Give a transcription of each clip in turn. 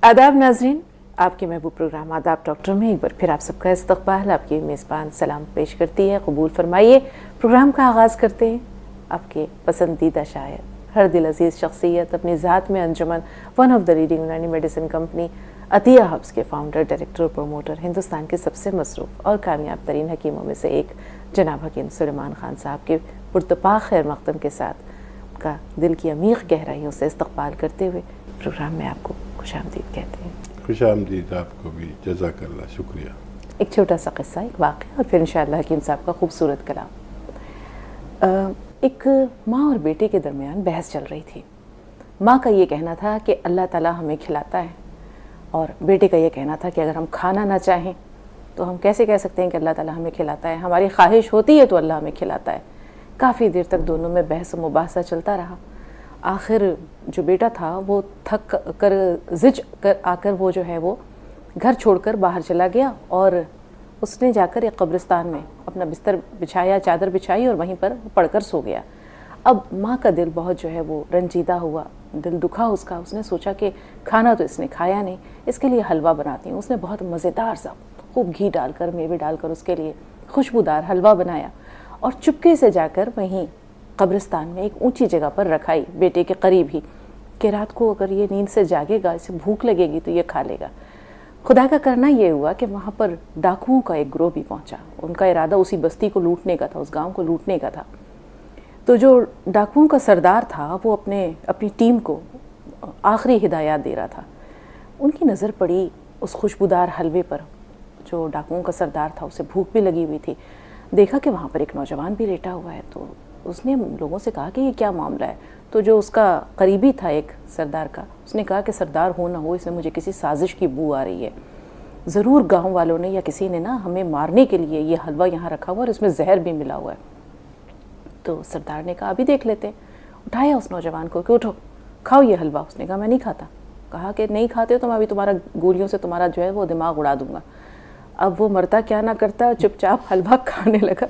आदाब नाजरीन, आपके महबूब प्रोग्राम आदाब डॉक्टर में एक बार फिर आप सबका इस्तकबाल आपकी मेज़बान सलाम पेश करती है। कबूल फरमाइए। प्रोग्राम का आगाज़ करते हैं आपके पसंदीदा शायर, हर दिल अजीज़ शख्सियत, अपनी ज़ात में अंजुमन, वन ऑफ द लीडिंग यूनानी मेडिसिन कंपनी अतिया हब्स के फाउंडर, डायरेक्टर और प्रोमोटर, हिंदुस्तान के सबसे मसरूफ़ और कामयाब तरीन हकीमों में से एक जनाब हकीम सुलेमान ख़ान साहब के पुरतपा खैर मक़दम के साथ का दिल की अमीक़ गहराइयों से इस्तकबाल करते हुए प्रोग्राम में आपको खुशामदीद कहते हैं। खुशामदीद आपको भी, जज़ाकल्लाह, शुक्रिया। एक छोटा सा किस्सा, एक वाक़या और फिर इंशाअल्लाह हकीम साहब का खूबसूरत कलाम। एक माँ और बेटे के दरमियान बहस चल रही थी। माँ का ये कहना था कि अल्लाह ताला हमें खिलाता है और बेटे का ये कहना था कि अगर हम खाना ना चाहें तो हम कैसे कह सकते हैं कि अल्लाह ताला हमें खिलाता है, हमारी ख्वाहिश होती है तो अल्लाह हमें खिलाता है। काफ़ी देर तक दोनों में बहस मुबाहसा चलता रहा। आखिर जो बेटा था वो थक कर ज़िज कर आकर वो जो है वो घर छोड़कर बाहर चला गया और उसने जाकर एक कब्रिस्तान में अपना बिस्तर बिछाया, चादर बिछाई और वहीं पर पड़कर सो गया। अब माँ का दिल बहुत जो है वो रंजीदा हुआ, दिल दुखा उसका। उसने सोचा कि खाना तो इसने खाया नहीं, इसके लिए हलवा बनाती हूँ। उसने बहुत मज़ेदार सा खूब घी डालकर, मेवे डालकर उसके लिए खुशबूदार हलवा बनाया और चुपके से जाकर वहीं कब्रिस्तान में एक ऊंची जगह पर रखाई, बेटे के करीब ही, कि रात को अगर ये नींद से जागेगा, इसे भूख लगेगी तो ये खा लेगा। खुदा का करना ये हुआ कि वहाँ पर डाकुओं का एक ग्रोह भी पहुँचा। उनका इरादा उसी बस्ती को लूटने का था, उस गांव को लूटने का था। तो जो डाकुओं का सरदार था वो अपनी टीम को आखिरी हिदायत दे रहा था। उनकी नज़र पड़ी उस खुशबूदार हलवे पर। जो डाकुओं का सरदार था उसे भूख भी लगी हुई थी। देखा कि वहाँ पर एक नौजवान भी लेटा हुआ है, तो उसने लोगों से कहा कि ये क्या मामला है। तो जो उसका करीबी था एक सरदार का, उसने कहा कि सरदार हो ना हो, इसमें मुझे किसी साजिश की बू आ रही है। ज़रूर गांव वालों ने या किसी ने ना हमें मारने के लिए ये हलवा यहाँ रखा हुआ और इसमें जहर भी मिला हुआ है। तो सरदार ने कहा अभी देख लेते। उठाया उस नौजवान को कि उठो खाओ ये हलवा। उसने कहा मैं नहीं खाता। कहा कि नहीं खाते हो तो मैं अभी तुम्हारा गोलियों से तुम्हारा जो है वो दिमाग उड़ा दूंगा। अब वो मरता क्या ना करता, चुपचाप हलवा खाने लगा।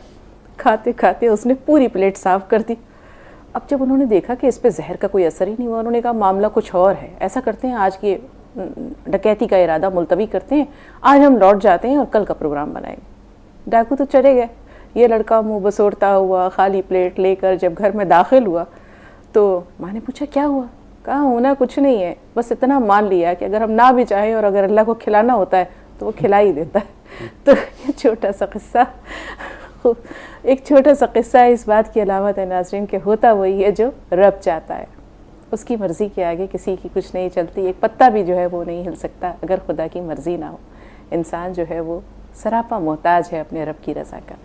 खाते खाते उसने पूरी प्लेट साफ़ कर दी। अब जब उन्होंने देखा कि इस पे जहर का कोई असर ही नहीं हुआ, उन्होंने कहा मामला कुछ और है। ऐसा करते हैं, आज की डकैती का इरादा मुलतवी करते हैं, आज हम लौट जाते हैं और कल का प्रोग्राम बनाएंगे। डाकू तो चले गए। ये लड़का मुँह बसोरता हुआ खाली प्लेट लेकर जब घर में दाखिल हुआ तो माँ ने पूछा क्या हुआ। कहा होना कुछ नहीं है, बस इतना मान लिया कि अगर हम ना भी चाहें और अगर अल्लाह को खिलाना होता है तो वो खिला ही देता है। तो ये छोटा सा किस्सा, एक छोटा सा किस्सा इस बात की अलामत है नाज़रीन कि होता वही है जो रब चाहता है। उसकी मर्ज़ी के आगे किसी की कुछ नहीं चलती। एक पत्ता भी जो है वो नहीं हिल सकता अगर खुदा की मर्ज़ी ना हो। इंसान जो है वो सरापा मोहताज है अपने रब की रज़ा का।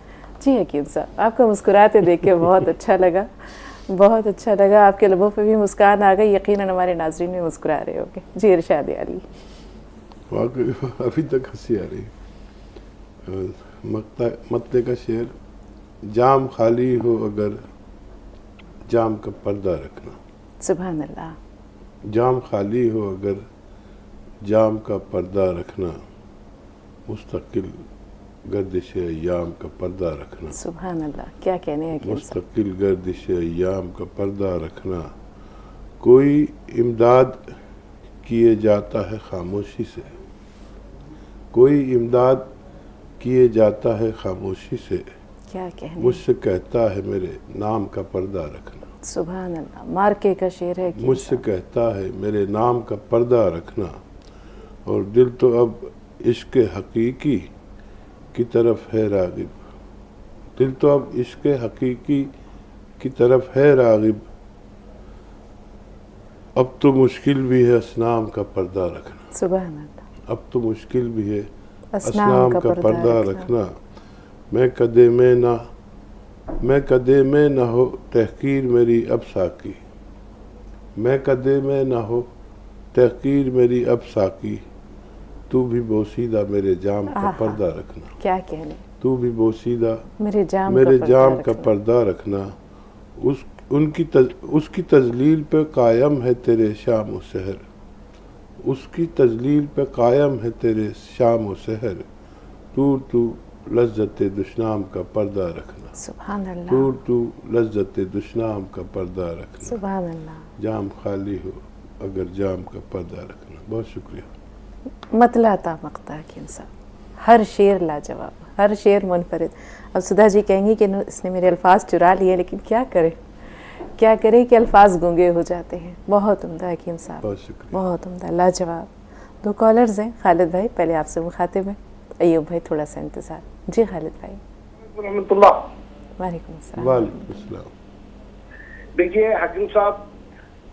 जी हकीम साहब, आपको मुस्कुराते देख के बहुत अच्छा लगा, बहुत अच्छा लगा। आपके लबों पे भी मुस्कान आ गई, यकीनन हमारे नाज़रीन भी मुस्कुरा रहे होंगे। जी इरशाद अली। अभी तक हंसी आ रही। मत्ते का शेर, जाम खाली हो अगर जाम का पर्दा रखना। सुभान अल्लाह। जाम खाली हो अगर जाम का पर्दा रखना, मुस्तकिल गर्दिश अय्याम का पर्दा रखना। सुभान अल्लाह, क्या कहने हैं। मुस्तकिल गर्दिश अय्याम का पर्दा रखना। कोई इमदाद किए जाता है खामोशी से, कोई इमदाद किए जाता है खामोशी से। क्या कहने। मुझसे कहता है मेरे नाम का पर्दा रखना। सुभान अल्लाह, मार्के का शेर है। मुझसे कहता है मेरे नाम का पर्दा रखना। और दिल तो अब इश्क हकीकी की तरफ है रागिब। दिल तो अब इश्क हकीकी की तरफ है रागिब। अब तो मुश्किल भी है असनाम का पर्दा रखना। सुभान अल्लाह। अब तो मुश्किल भी है असनाम का पर्दा रखना। मैं कदे में न हो तहकीर मेरी अब साकी। मैं कदे में न हो तहकीर मेरी अब साकी। तू भी बोसीदा मेरे जाम का पर्दा रखना। क्या कहने। तू भी बोसीदा मेरे जाम का पर्दा रखना। उसकी तजलील पे कायम है तेरे शाम व सहर। उसकी तजलील पे कायम है तेरे शाम व सहर। तू लज्जत दुश्नाम का पर्दा रखना। सुभान अल्लाह। तू लज्जत दुश्नाम का पर्दा रखना। सुभान अल्लाह। जाम खाली हो अगर जाम का पर्दा रखना। बहुत शुक्रिया। मतलाता मकता हकीम साहब, हर शेर लाजवाब, हर शेर मुनफरिद। अब सुधा जी कहेंगी कि इसने मेरे अल्फाज चुरा लिए, लेकिन क्या करें कि अल्फाज गूंगे हो जाते हैं। बहुत उम्दा हकीम साहब, बहुत शुक्रिया। बहुत उम्दा, लाजवाब। 2 कॉलर्स हैं। खालिद भाई पहले आपसे मुखातिब हैं, अयूब भाई थोड़ा सा इंतज़ार। जी खालिद भाई। वालेकुम अस्सलाम। वालेकुम अस्सलाम। देखिए हकीम साहब,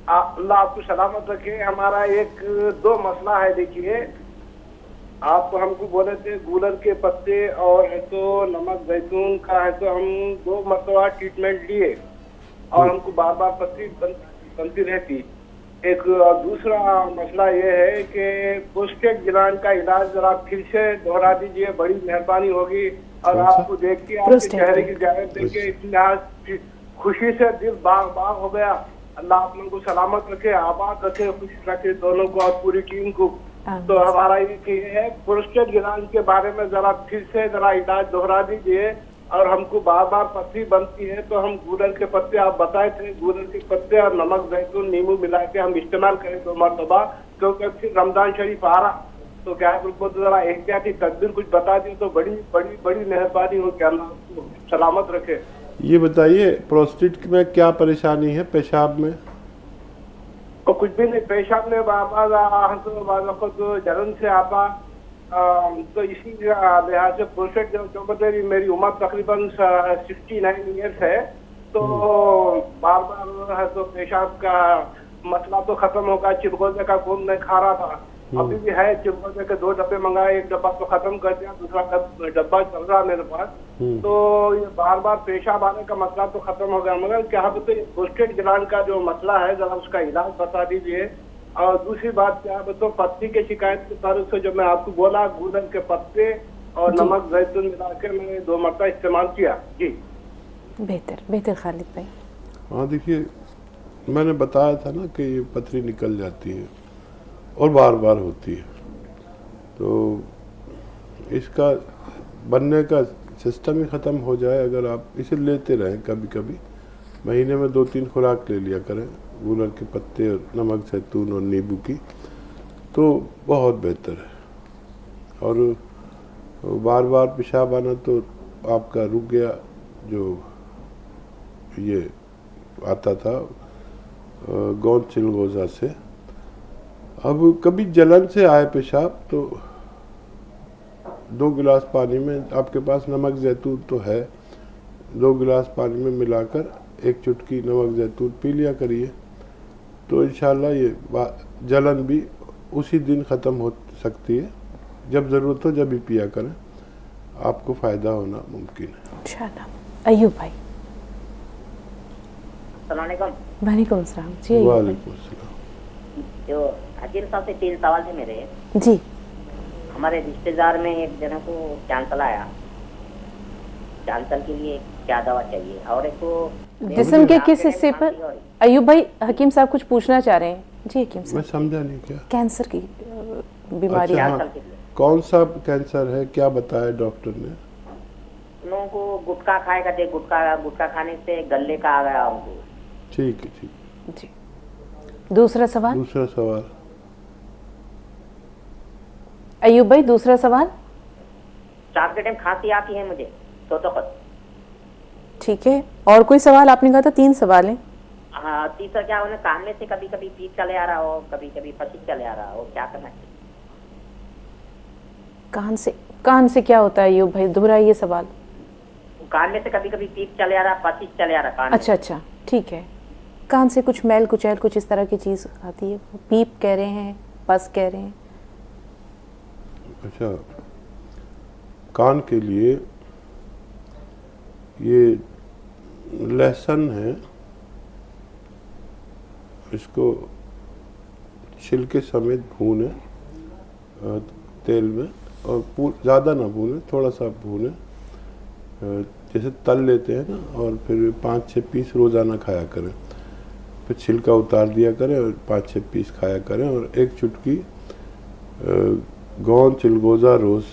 अल्लाह आपको सलामत रखे। हमारा एक 2 मसला है। देखिए आप हमको बोले थे गूलर के पत्ते और है तो नमक जैतून का है तो हम 2 मरतबा ट्रीटमेंट लिए और हमको बार बार पत्ती बनती रहती। एक दूसरा मसला ये है कि प्रोस्टेट ग्लैंड का इलाज जरा फिर से दोहरा दीजिए, बड़ी मेहरबानी होगी। और आपको देख के आपके चेहरे की जाहिर देख के इतनी खुशी से दिल बाग बाग हो गया। अल्लाह आप लोगों को सलामत रखे, आबाद रखे, खुश रखे दोनों को और पूरी टीम को। तो हमारा ये है प्रोस्टेट ग्लैंड के बारे में जरा फिर से जरा इलाज दोहरा दीजिए। और हमको बार बार पथरी बनती है तो हम गूलर के पत्ते, आप बताए थे गूलर के पत्ते और नमक जैतून नींबू मिला के हम इस्तेमाल करें 2 मरतबा, क्योंकि फिर रमजान शरीफ आ रहा। तो क्या है उनको तो जरा एहतियाती तदबीर कुछ बता दी तो बड़ी बड़ी बड़ी मेहरबानी हो। क्या अल्लाह आपको सलामत रखे। ये बताइए प्रोस्टेट में क्या परेशानी है? पेशाब में? तो कुछ भी नहीं, पेशाब में तो जलन से आता। तो इसी लिहाज से प्रोस्टेट जो मेरी उम्र तकरीबन 69 ईयर्स है। तो बार बार है तो पेशाब का मसला तो खत्म होगा। चिलगोजे का गोंद मैं खा रहा था, अभी भी है। चिलगोजे के 2 डब्बे मंगाए, 1 डब्बा तो खत्म कर दिया, दूसरा डब्बा चल रहा मेरे पास। तो ये बार बार पेशाब आने का मसला तो खत्म हो गया, मगर क्या है तो प्रोस्टेट ग्लैंड का जो मसला है जरा उसका इलाज बता दीजिए। और दूसरी बात क्या है तो पत्ती के शिकायत के तरफ से जो मैं आपको बोला गूलर के पत्ते और नमक जैतून मिला के मैंने 2 मरतबा इस्तेमाल किया। जी बेहतर खालिद भाई। हाँ देखिए, मैंने बताया था ना कि ये पथरी निकल जाती है और बार बार होती है। तो इसका बनने का सिस्टम ही ख़त्म हो जाए अगर आप इसे लेते रहें। कभी कभी महीने में 2-3 खुराक ले लिया करें गूलर के पत्ते और नमक जैतून और नींबू की, तो बहुत बेहतर है। और बार बार पेशाब आना तो आपका रुक गया, जो ये आता था गोंद चिलगोजा से। अब कभी जलन से आए पेशाब तो 2 गिलास पानी में, आपके पास नमक जैतून तो है, 2 गिलास पानी में मिलाकर 1 चुटकी नमक जैतून पी लिया करिए। तो इंशाल्लाह ये जलन भी उसी दिन ख़त्म हो सकती है। जब ज़रूरत हो जब भी पिया करें, आपको फ़ायदा होना मुमकिन है इंशाल्लाह। अयूब भाई। वालेकुम सलाम। जी अयूब भाई। वालेकुम सलाम। जो हकीम साहब से 3 सवाल थे मेरे। जी। हमारे रिश्तेदार में एक जना को कैंसर आया, कैंसर के लिए क्या दवा चाहिए? और एक को जिस्म के किस हिस्से पर? अयूब भाई हकीम साहब कुछ पूछना चाह रहे हैं। जी हकीम साहब। मैं समझा नहीं क्या? कैंसर की बीमारी। अच्छा, हाँ। कौन सा कैंसर है, क्या बताया डॉक्टर ने? लोगों को गुटखा खाए करते, गुटखा खाने से गले का आ गया उनको। ठीक है जी। दूसरा सवाल अयूब भाई, दूसरा सवाल। 4 के टाइम खांसी आती है मुझे तो ठीक है। और कोई सवाल? आपने कहा था 3 सवाल हैं। हाँ, तीसरा क्या होना, कान में से कभी कभी पीप चले आ रहा हो, कभी कभी पसीज चले आ रहा हो, क्या करना चाहिए? कान से क्या होता है अयूब भाई? दोहराइए सवाल। कान में से कभी कभी पीप चले आ रहा, पसीज चले आ रहा कान। अच्छा, ठीक है। कान से कुछ मैल कुचैल कुछ इस तरह की चीज आती है? पीप कह रहे हैं, पस कह रहे हैं? अच्छा, कान के लिए ये लहसुन है, इसको छिलके समेत भूने तेल में, और ज़्यादा ना भूने, थोड़ा सा भूने, जैसे तल लेते हैं ना, और फिर 5-6 पीस रोज़ाना खाया करें। फिर छिलका उतार दिया करें और 5-6 पीस खाया करें। और 1 चुटकी गोंद चिलगोजा रोज़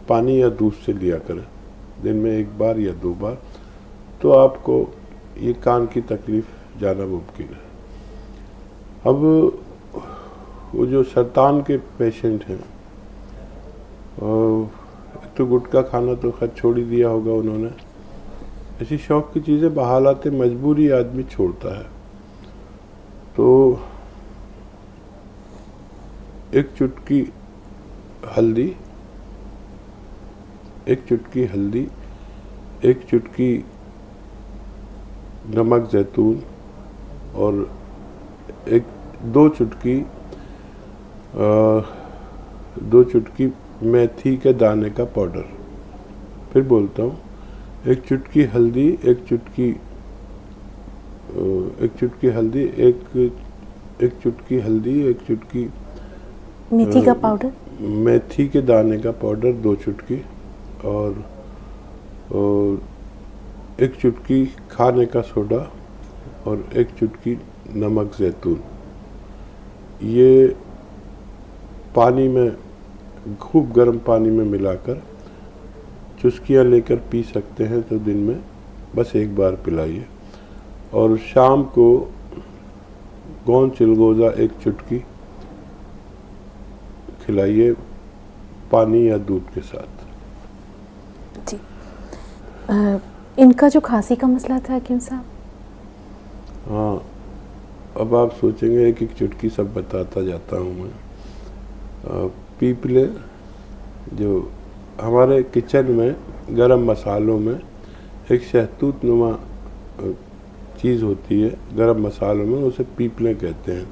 पानी या दूध से लिया करें, दिन में 1 बार या 2 बार। तो आपको ये कान की तकलीफ़ जाना मुमकिन है। अब वो जो सरतान के पेशेंट हैं, एक तो गुटखा खाना तो खैर छोड़ ही दिया होगा उन्होंने, ऐसी शौक की चीज़ें बहालात मजबूरी आदमी छोड़ता है। तो एक चुटकी हल्दी, एक चुटकी नमक जैतून और दो चुटकी मेथी के दाने का पाउडर। फिर बोलता हूँ, एक चुटकी हल्दी, एक चुटकी मेथी का पाउडर, मेथी के दाने का पाउडर 2 चुटकी और एक चुटकी खाने का सोडा और एक चुटकी नमक जैतून। ये पानी में, खूब गर्म पानी में मिलाकर चुस्कियाँ लेकर पी सकते हैं, तो दिन में बस एक बार पिलाइए। और शाम को गोंद चिलगोज़ा 1 चुटकी खिलाइए पानी या दूध के साथ। जी। इनका जो खांसी का मसला था हकीम साहब, हाँ, अब आप सोचेंगे एक एक चुटकी सब बताता जाता हूँ मैं। पीपले जो हमारे किचन में गरम मसालों में एक शहतूत नुमा चीज़ होती है गरम मसालों में, उसे पीपले कहते हैं।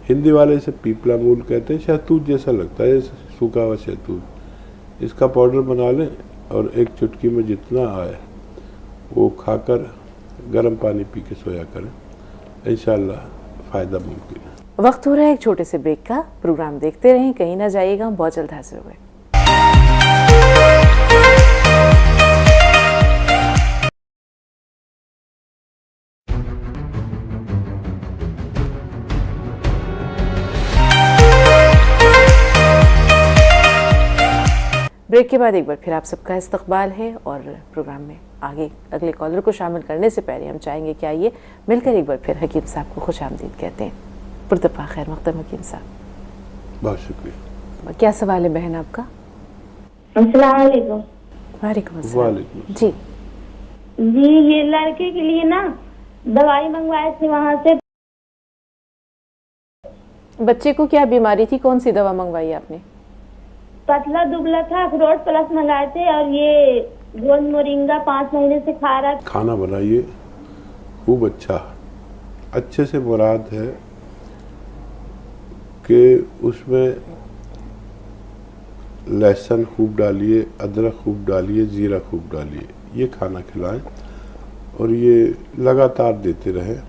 हिंदी वाले इसे पीपला मूल कहते हैं। शहतूत जैसा लगता है, सूखा हुआ शहतूत। इसका पाउडर बना लें और 1 चुटकी में जितना आए वो खाकर गर्म पानी पी के सोया करें, इंशाअल्लाह फ़ायदा मुमकिन है। वक्त हो रहा है एक छोटे से ब्रेक का। प्रोग्राम देखते रहें, कहीं ना जाइएगा, हम बहुत जल्द हाजिर हुए। ब्रेक के बाद एक बार फिर आप सबका इस्तकबाल है और प्रोग्राम में आगे अगले कॉलर को शामिल करने से पहले हम चाहेंगे कि आइए मिलकर एक बार फिर हकीम साहब को खुशामदीद कहते हैं। पुरतफा खैर मक़दम हकीम साहब। बहुत शुक्रिया। क्या सवाल है बहन आपका? अस्सलाम वालेकुम। वालेकुम अस्सलाम। जी जी, ये लड़के के लिए ना दवाई मंगवाई थी वहाँ से। बच्चे को क्या बीमारी थी, कौन सी दवा मंगवाई आपने? पतला दुबला था, अखरोट प्लस मंगाए थे और ये गोंद मोरिंगा 5 महीने से खा रहा। खाना बनाइए खूब अच्छा, अच्छे से मुराद है कि उसमें लहसुन खूब डालिए, अदरक खूब डालिए, ज़ीरा खूब डालिए, ये खाना खिलाएं और ये लगातार देते रहें।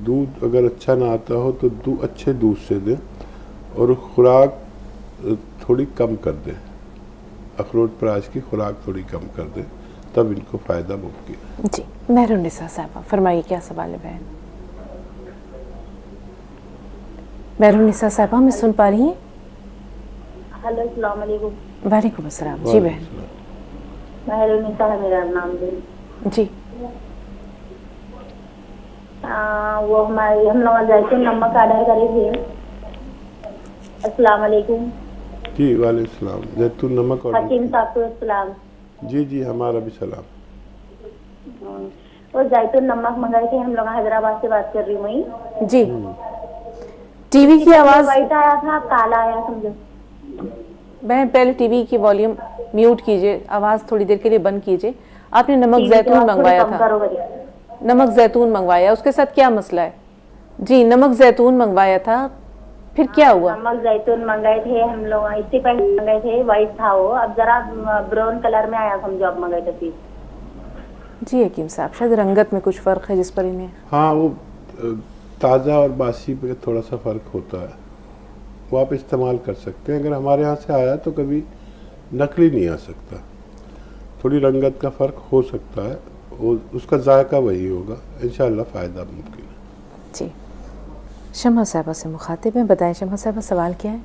दूध अगर अच्छा ना आता हो तो अच्छे दूध से दें और खुराक थोड़ी कम कर दें, अखरोट प्याज की खुराक थोड़ी कम कर दें, तब इनको फ़ायदा मुमकिन है। जी, मेहरुन्निसा साहबा फरमाइए क्या सवाल है बहन? मेहरुन्निसा साहबा हमें सुन पा रही हैं? हेलो, अस्सलाम वालेकुम। वालेकुम अस्सलाम। जी बहन। मेहरुन्निसा है मेरा नाम। जी वो हम लोग जैसे नमक ऑर्डर करे थे। अस्सलाम वालेकुम। जी वालेकुम सलाम। जैतून नमक और हकीम साहब को सलाम। जी जी, हमारा भी सलाम। और जैतून नमक मंगाए थे हम लोग, हैदराबाद से बात कर रही हूँ मैं। जी, टीवी की आवाज व्हाइट आया था, काला आया समझो। बहन पहले टीवी की वॉल्यूम म्यूट कीजिए, आवाज थोड़ी देर के लिए बंद कीजिए। आपने नमक जैतून मंगवाया था, नमक जैतून मंगवाया, उसके साथ क्या मसला है? जी, नमक जैतून मंगवाया था, फिर क्या हुआ? नमक जैतून मंगाए थे हम लोग, इससे पहले मंगाए थे, व्हाइट था वो, अब जरा ब्राउन कलर में आया समझो, अब मंगाए थे फिर। जी हकीम साहब, शायद रंगत में कुछ फ़र्क है जिस पर इन्हें। हाँ, वो ताज़ा और बासी पे थोड़ा सा फ़र्क होता है, वो आप इस्तेमाल कर सकते हैं। अगर हमारे यहाँ से आया तो कभी नकली नहीं आ सकता, थोड़ी रंगत का फ़र्क हो सकता है, उसका जायका वही होगा, इंशाअल्लाह फ़ायदा मुमकिन है। जी, शमा साहबा से मुखातिब हैं, बताएं शमा साहबा सवाल क्या है?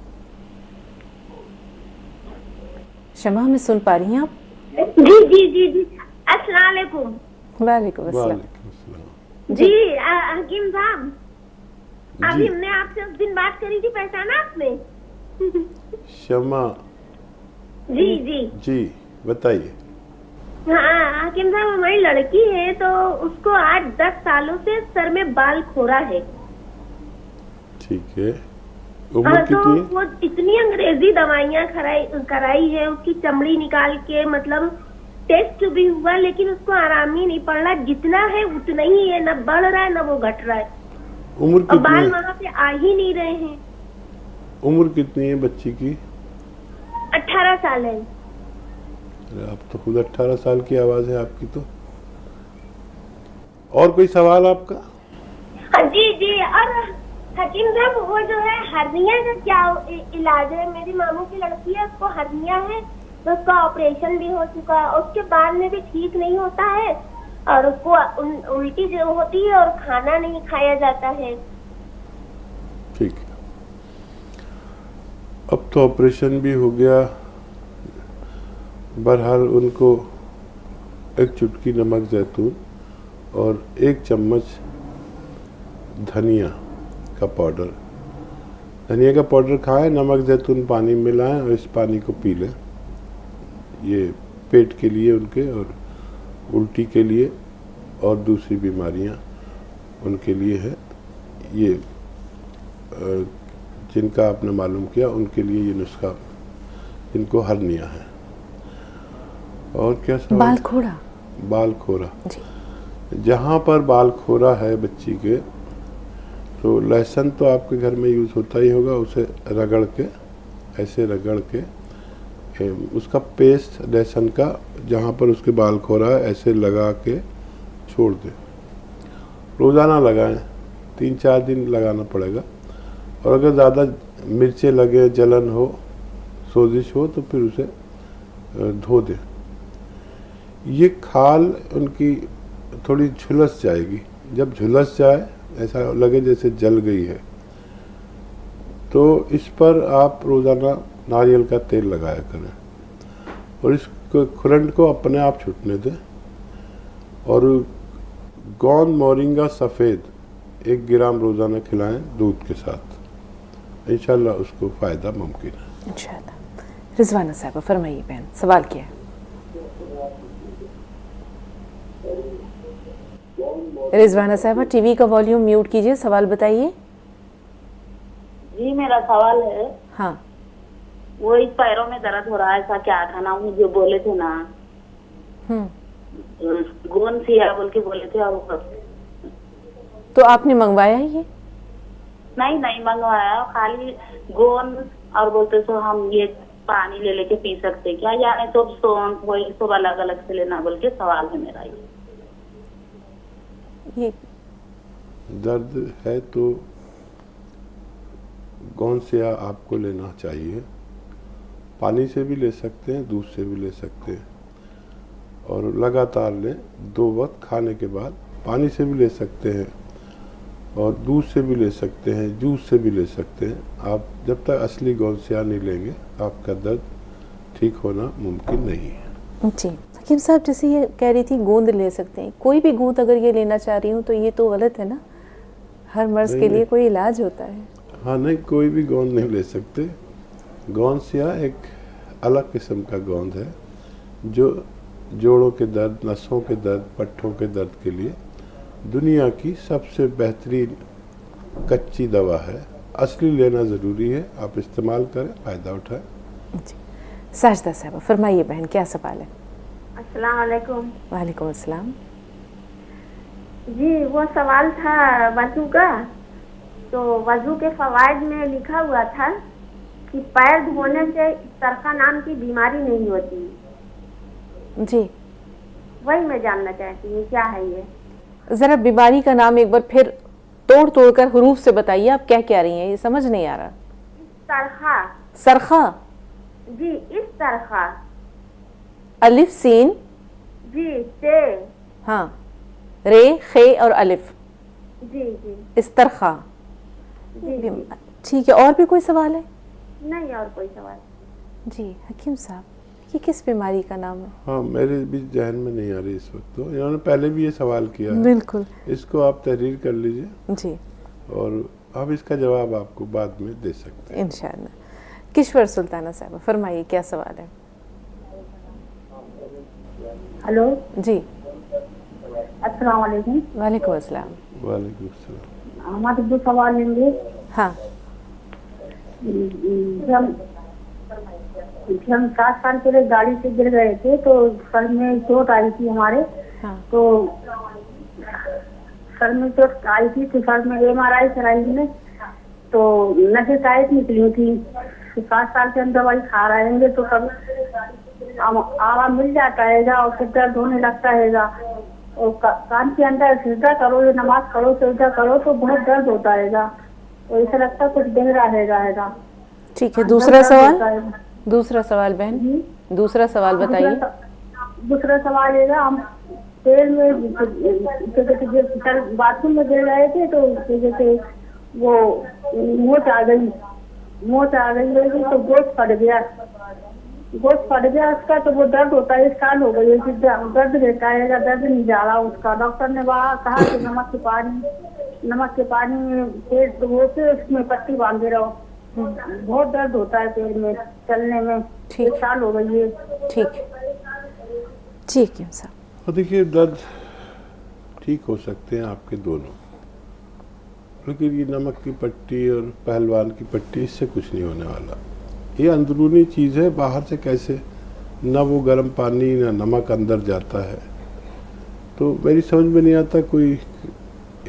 शमा हमें सुन पा रही हैं आप? जी जी जी जी, अस्सलाम वालेकुम। वालेकुम अस्सलाम। वालेकुम अस्सलाम। जी हकीम साहब, अभी हमने आपसे उस दिन बात करी थी, पहचाना आपने? शमा जी जी जी, बताइए। हाँ हाकिम साहब, हमारी लड़की है तो उसको आज 10 सालों से सर में बाल खोरा है। ठीक है, उम्र तो कितनी है? वो इतनी अंग्रेजी दवाइयाँ कराई है, उसकी चमड़ी निकाल के, मतलब टेस्ट भी हुआ, लेकिन उसको आराम ही नहीं पड़ रहा। जितना है उतना ही है, न बढ़ रहा है न वो घट रहा है। उम्र और कितनी बाल है? वहाँ पे आ ही नहीं रहे हैं। उम्र कितनी है बच्ची की? 18 साल है। अरे आप तो खुद 18 साल की आवाज है आपकी तो। और कोई सवाल आपका? हाँ जी जी। और हकीम साहब, वो जो है हर्निया का क्या इलाज है? मेरी मामू की लड़की है, उसको हर्निया है, तो उसका ऑपरेशन भी हो चुका है, उसके बाद में भी ठीक नहीं होता है, और उसको उल्टी जो होती है और खाना नहीं खाया जाता है। ठीक है, अब तो ऑपरेशन भी हो गया। बहरहाल उनको एक चुटकी नमक जैतून और 1 चम्मच धनिया का पाउडर, धनिया का पाउडर खाएं, नमक जैतून पानी मिलाएं और इस पानी को पी लें। ये पेट के लिए उनके, और उल्टी के लिए, और दूसरी बीमारियां उनके लिए है। ये जिनका आपने मालूम किया उनके लिए ये नुस्खा, जिनको हर्निया है। और क्या सवाल? बाल खोड़ा। बाल खोरा जी। जहाँ पर बाल खोरा है बच्ची के, तो लहसुन तो आपके घर में यूज़ होता ही होगा, उसे रगड़ के, ऐसे रगड़ के उसका पेस्ट लहसुन का जहाँ पर उसके बाल खोरा है ऐसे लगा के छोड़ दें। रोज़ाना लगाएं, 3-4 दिन लगाना पड़ेगा। और अगर ज़्यादा मिर्चें लगे, जलन हो, सोजिश हो, तो फिर उसे धो दें। ये खाल उनकी थोड़ी झुलस जाएगी। जब झुलस जाए, ऐसा लगे जैसे जल गई है, तो इस पर आप रोज़ाना नारियल का तेल लगाया करें और इस खुरंड को अपने आप छूटने दें। और गोंद मोरिंगा सफ़ेद 1 ग्राम रोज़ाना खिलाएं दूध के साथ। इंशाल्लाह उसको फ़ायदा मुमकिन है। इंशाल्लाह। रिजवाना साहब फरमाइए बहन, सवाल क्या है? रिजवाना साहब टीवी का वॉल्यूम म्यूट कीजिए, सवाल बताइए। जी मेरा सवाल है, हाँ। वो इस पैरों में दर्द हो रहा है, ऐसा क्या था ना, मुझे बोले थे ना, गोंद सिया बोल के बोले थे। और तो आपने मंगवाया ही है? नहीं मंगवाया, खाली गोंद, और बोलते तो हम ये पानी ले लेके पी सकते क्या, यानी तो सौंफ वही सब अलग अलग से लेना बोल के सवाल है मेरा। ये दर्द है तो गोंद सिया आपको लेना चाहिए। पानी से भी ले सकते हैं, दूध से भी ले सकते हैं, और लगातार लें 2 वक्त खाने के बाद। पानी से भी ले सकते हैं और दूध से भी ले सकते हैं, जूस से भी ले सकते हैं। आप जब तक असली गोंद सिया नहीं लेंगे, आपका दर्द ठीक होना मुमकिन नहीं है। जी हकीम साहब, जैसे ये कह रही थी गोंद ले सकते हैं, कोई भी गोंद अगर ये लेना चाह रही हूँ तो ये तो गलत है ना? हर मर्ज के लिए कोई इलाज होता है। हाँ नहीं, कोई भी गोंद नहीं ले सकते। गोंद सिया एक अलग किस्म का गोंद है जो जोड़ों के दर्द, नसों के दर्द, पट्ठों के दर्द के लिए दुनिया की सबसे बेहतरीन कच्ची दवा है। असली लेना ज़रूरी है, आप इस्तेमाल करें, फ़ायदा उठाएं। जी साजदा साहब फरमाइए बहन, क्या सवाल है? अस्सलाम वालेकुम। वालेकुम अस्सलाम। जी वो सवाल था वजू का। तो वजू के फवाइद में लिखा हुआ था कि पैर धोने से सरखा नाम की बीमारी नहीं होती। जी वही मैं जानना चाहती हूँ, क्या है ये? ज़रा बीमारी का नाम एक बार फिर तोड़ कर हरूफ से बताइए, आप क्या कह रही हैं, ये समझ नहीं आ रहा। सरखा। सरखा? जी इस तरखा। अलिफ सीन? जी से। हाँ, रे खे और अलिफ। जी जी इस्तरखा। जी ठीक है, और भी कोई सवाल है? नहीं और कोई सवाल। जी हकीम साहब, ये किस बीमारी का नाम है? हाँ, मेरे भी जहन में नहीं आ रही इस वक्त। तो इन्होंने पहले भी ये सवाल किया है। बिल्कुल, इसको आप तहरीर कर लीजिए जी। और अब इसका जवाब आपको बाद में दे सकते हैं इंशाअल्लाह। किश्वर सुल्ताना साहब फरमाइए क्या सवाल है? हेलो जी अस्सलाम वालेकुम। वालेकुम अस्सलाम। वालेकुम सलाम। हमारे 2 सवाल लेंगे। हाँ हम 7 साल पहले गाड़ी से गिर गए थे तो सर में चोट आई थी हमारे। हाँ तो सर में चोट आई थी तो सर में MRI कराई हमने तो नसें टाइट निकली थी। तो 7 साल से हम दवाई खा रहेंगे तो कभी आराम मिल जाता है और फिर दर्द होने लगता है और कान के अंदर सिजदा करो, नमाज करो, सिजदा करो तो बहुत दर्द होता है तो ऐसा लगता कुछ गहरा रहेगा। ठीक है, दूसरा सवाल? दूसरा सवाल बहन, दूसरा सवाल बताइए। दूसरा सवाल है हम तेल में बाथरूम में गिर गए थे तो जैसे वो मोच आ गई तो गोश्त फट गया उसका तो वो दर्द होता है, स्काल हो गई, दर्द रहता है, दर्द नहीं जा रहा उसका। डॉक्टर ने वहाँ कहा कि नमक के पानी में पेट धो के उसमें पट्टी बांधे रहो। बहुत दर्द होता है पेट में, चलने में। ठीक। 1 साल हो गई है। ठीक जी हकीम साहब। और देखिए दर्द ठीक हो सकते हैं आपके दोनों, लेकिन ये नमक की पट्टी और पहलवान की पट्टी इससे कुछ नहीं होने वाला। ये अंदरूनी चीज़ है, बाहर से कैसे ना वो गर्म पानी ना नमक अंदर जाता है। तो मेरी समझ में नहीं आता, कोई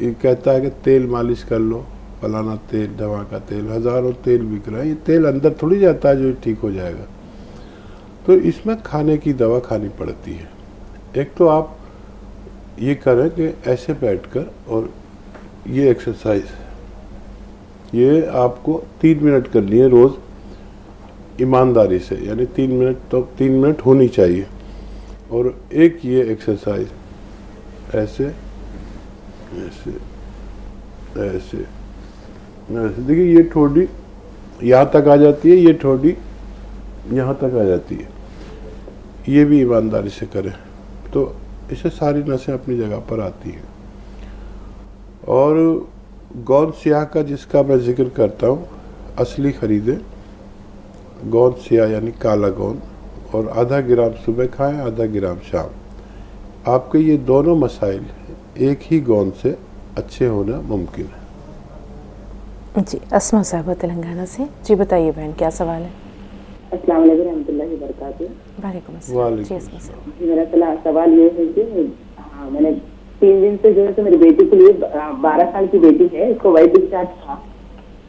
कहता है कि तेल मालिश कर लो, फलाना तेल, दवा का तेल, हज़ारों तेल बिक रहा है, ये तेल अंदर थोड़ी जाता है जो ठीक हो जाएगा। तो इसमें खाने की दवा खानी पड़ती है। एक तो आप ये करें कि ऐसे बैठकर और ये एक्सरसाइज ये आपको 3 मिनट करनी है रोज़, ईमानदारी से, यानी 3 मिनट तो 3 मिनट होनी चाहिए। और एक ये एक्सरसाइज ऐसे ऐसे ऐसे ऐसे, देखिए ये ठोडी यहाँ तक आ जाती है, ये ठोडी यहाँ तक आ जाती है, ये भी ईमानदारी से करें तो इससे सारी नसें अपनी जगह पर आती हैं। और गोंद स्याह का जिसका मैं जिक्र करता हूँ, असली खरीदें गोंद स्याह यानी काला गोंद, और आधा ग्राम सुबह खाएं, आधा ग्राम शाम। आपके ये दोनों मसाइल एक ही गोंद से अच्छे होना मुमकिन है। जी अस्मा साहब तेलंगाना से। जी बताइए बहन क्या सवाल है? अस्सलाम वालेकुम रहमतुल्लाहि व बरकातुहू। वालेकुम अस्सलाम। जी अस्मा साहब। मेरा सवाल ये है कि मैंने 3 दिन से जो है तो मेरी बेटी के लिए 12 साल की बेटी है, इसको वाइट डिस्चार्ज था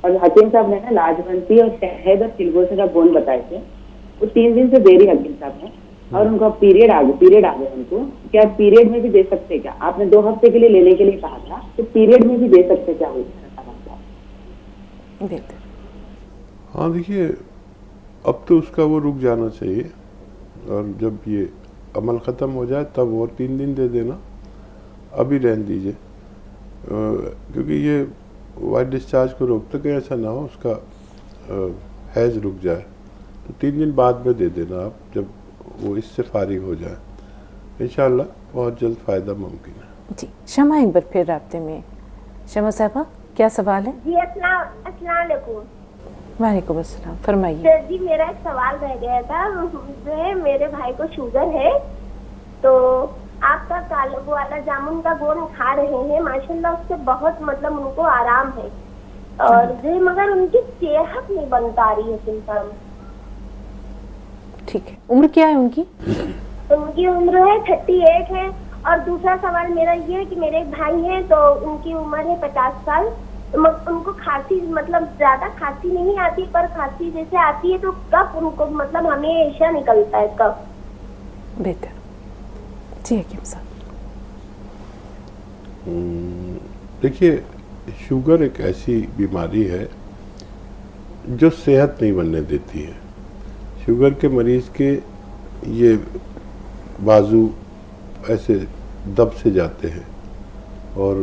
और हकीम साहब ने ना लाजवंती और शहद और चिलगोजे का बोन बताए थे। वो 3 दिन से दे रही हकीम साहब ने, और उनका पीरियड आ गए उनको। क्या पीरियड में भी दे सकते क्या? आपने 2 हफ्ते के लिए लेने के लिए कहा था, तो पीरियड में भी दे सकते क्या? बेहतर। हाँ देखिए, अब तो उसका वो रुक जाना चाहिए, और जब ये अमल ख़त्म हो जाए तब और 3 दिन दे देना, अभी रहने दीजिए। क्योंकि ये वाइट डिस्चार्ज को रोकते कहीं ऐसा ना हो उसका हैज़ रुक जाए, तो 3 दिन बाद में दे देना आप, जब वो इससे फारिग हो जाए। इंशाअल्लाह बहुत जल्द फ़ायदा मुमकिन है। जी शमा एक बार फिर राब्ते में। शमा साहबा क्या सवाल है? जी अस्सलाम वालेकुम। वालेकुम अस्सलाम, फरमाइए। सर जी मेरा एक सवाल रह गया था, जो है मेरे भाई को शुगर है, तो आपका काला वाला जामुन का गोंद खा रहे हैं, माशाल्लाह उससे बहुत मतलब उनको आराम है, और जो है मगर उनकी सेहत नहीं बन पा रही है इंसान। ठीक है, उम्र क्या है उनकी? उनकी उम्र है 38 है। और दूसरा सवाल मेरा ये है कि मेरे एक भाई हैं, तो उनकी उम्र है 50 साल। उनको खांसी मतलब ज्यादा खांसी नहीं आती, पर खांसी जैसे आती है तो कब उनको मतलब हमेशा निकलता है कब? बेहतर। जी हकीम साहब। देखिए, शुगर एक ऐसी बीमारी है जो सेहत नहीं बनने देती है। शुगर के मरीज़ के ये बाजू ऐसे दब से जाते हैं, और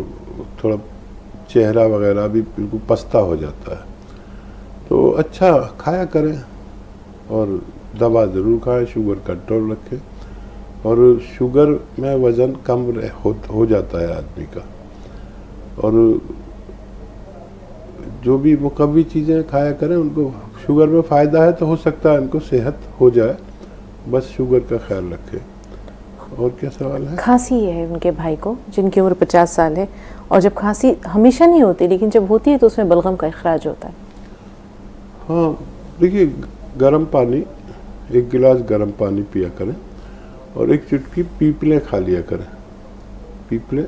थोड़ा चेहरा वगैरह भी बिल्कुल पस्ता हो जाता है। तो अच्छा खाया करें, और दवा ज़रूर खाएं, शुगर कंट्रोल रखें। और शुगर में वज़न कम हो जाता है आदमी का, और जो भी मुकव्वी चीज़ें खाया करें, उनको शुगर में फ़ायदा है तो हो सकता है उनको सेहत हो जाए, बस शुगर का ख्याल रखें। और क्या सवाल है? खांसी है उनके भाई को जिनकी उम्र 50 साल है, और जब खांसी हमेशा नहीं होती लेकिन जब होती है तो उसमें बलगम का इखराज होता है। हाँ, देखिए, गर्म पानी, 1 गिलास गर्म पानी पिया करें और 1 चुटकी पीपले खा लिया करें, पीपले।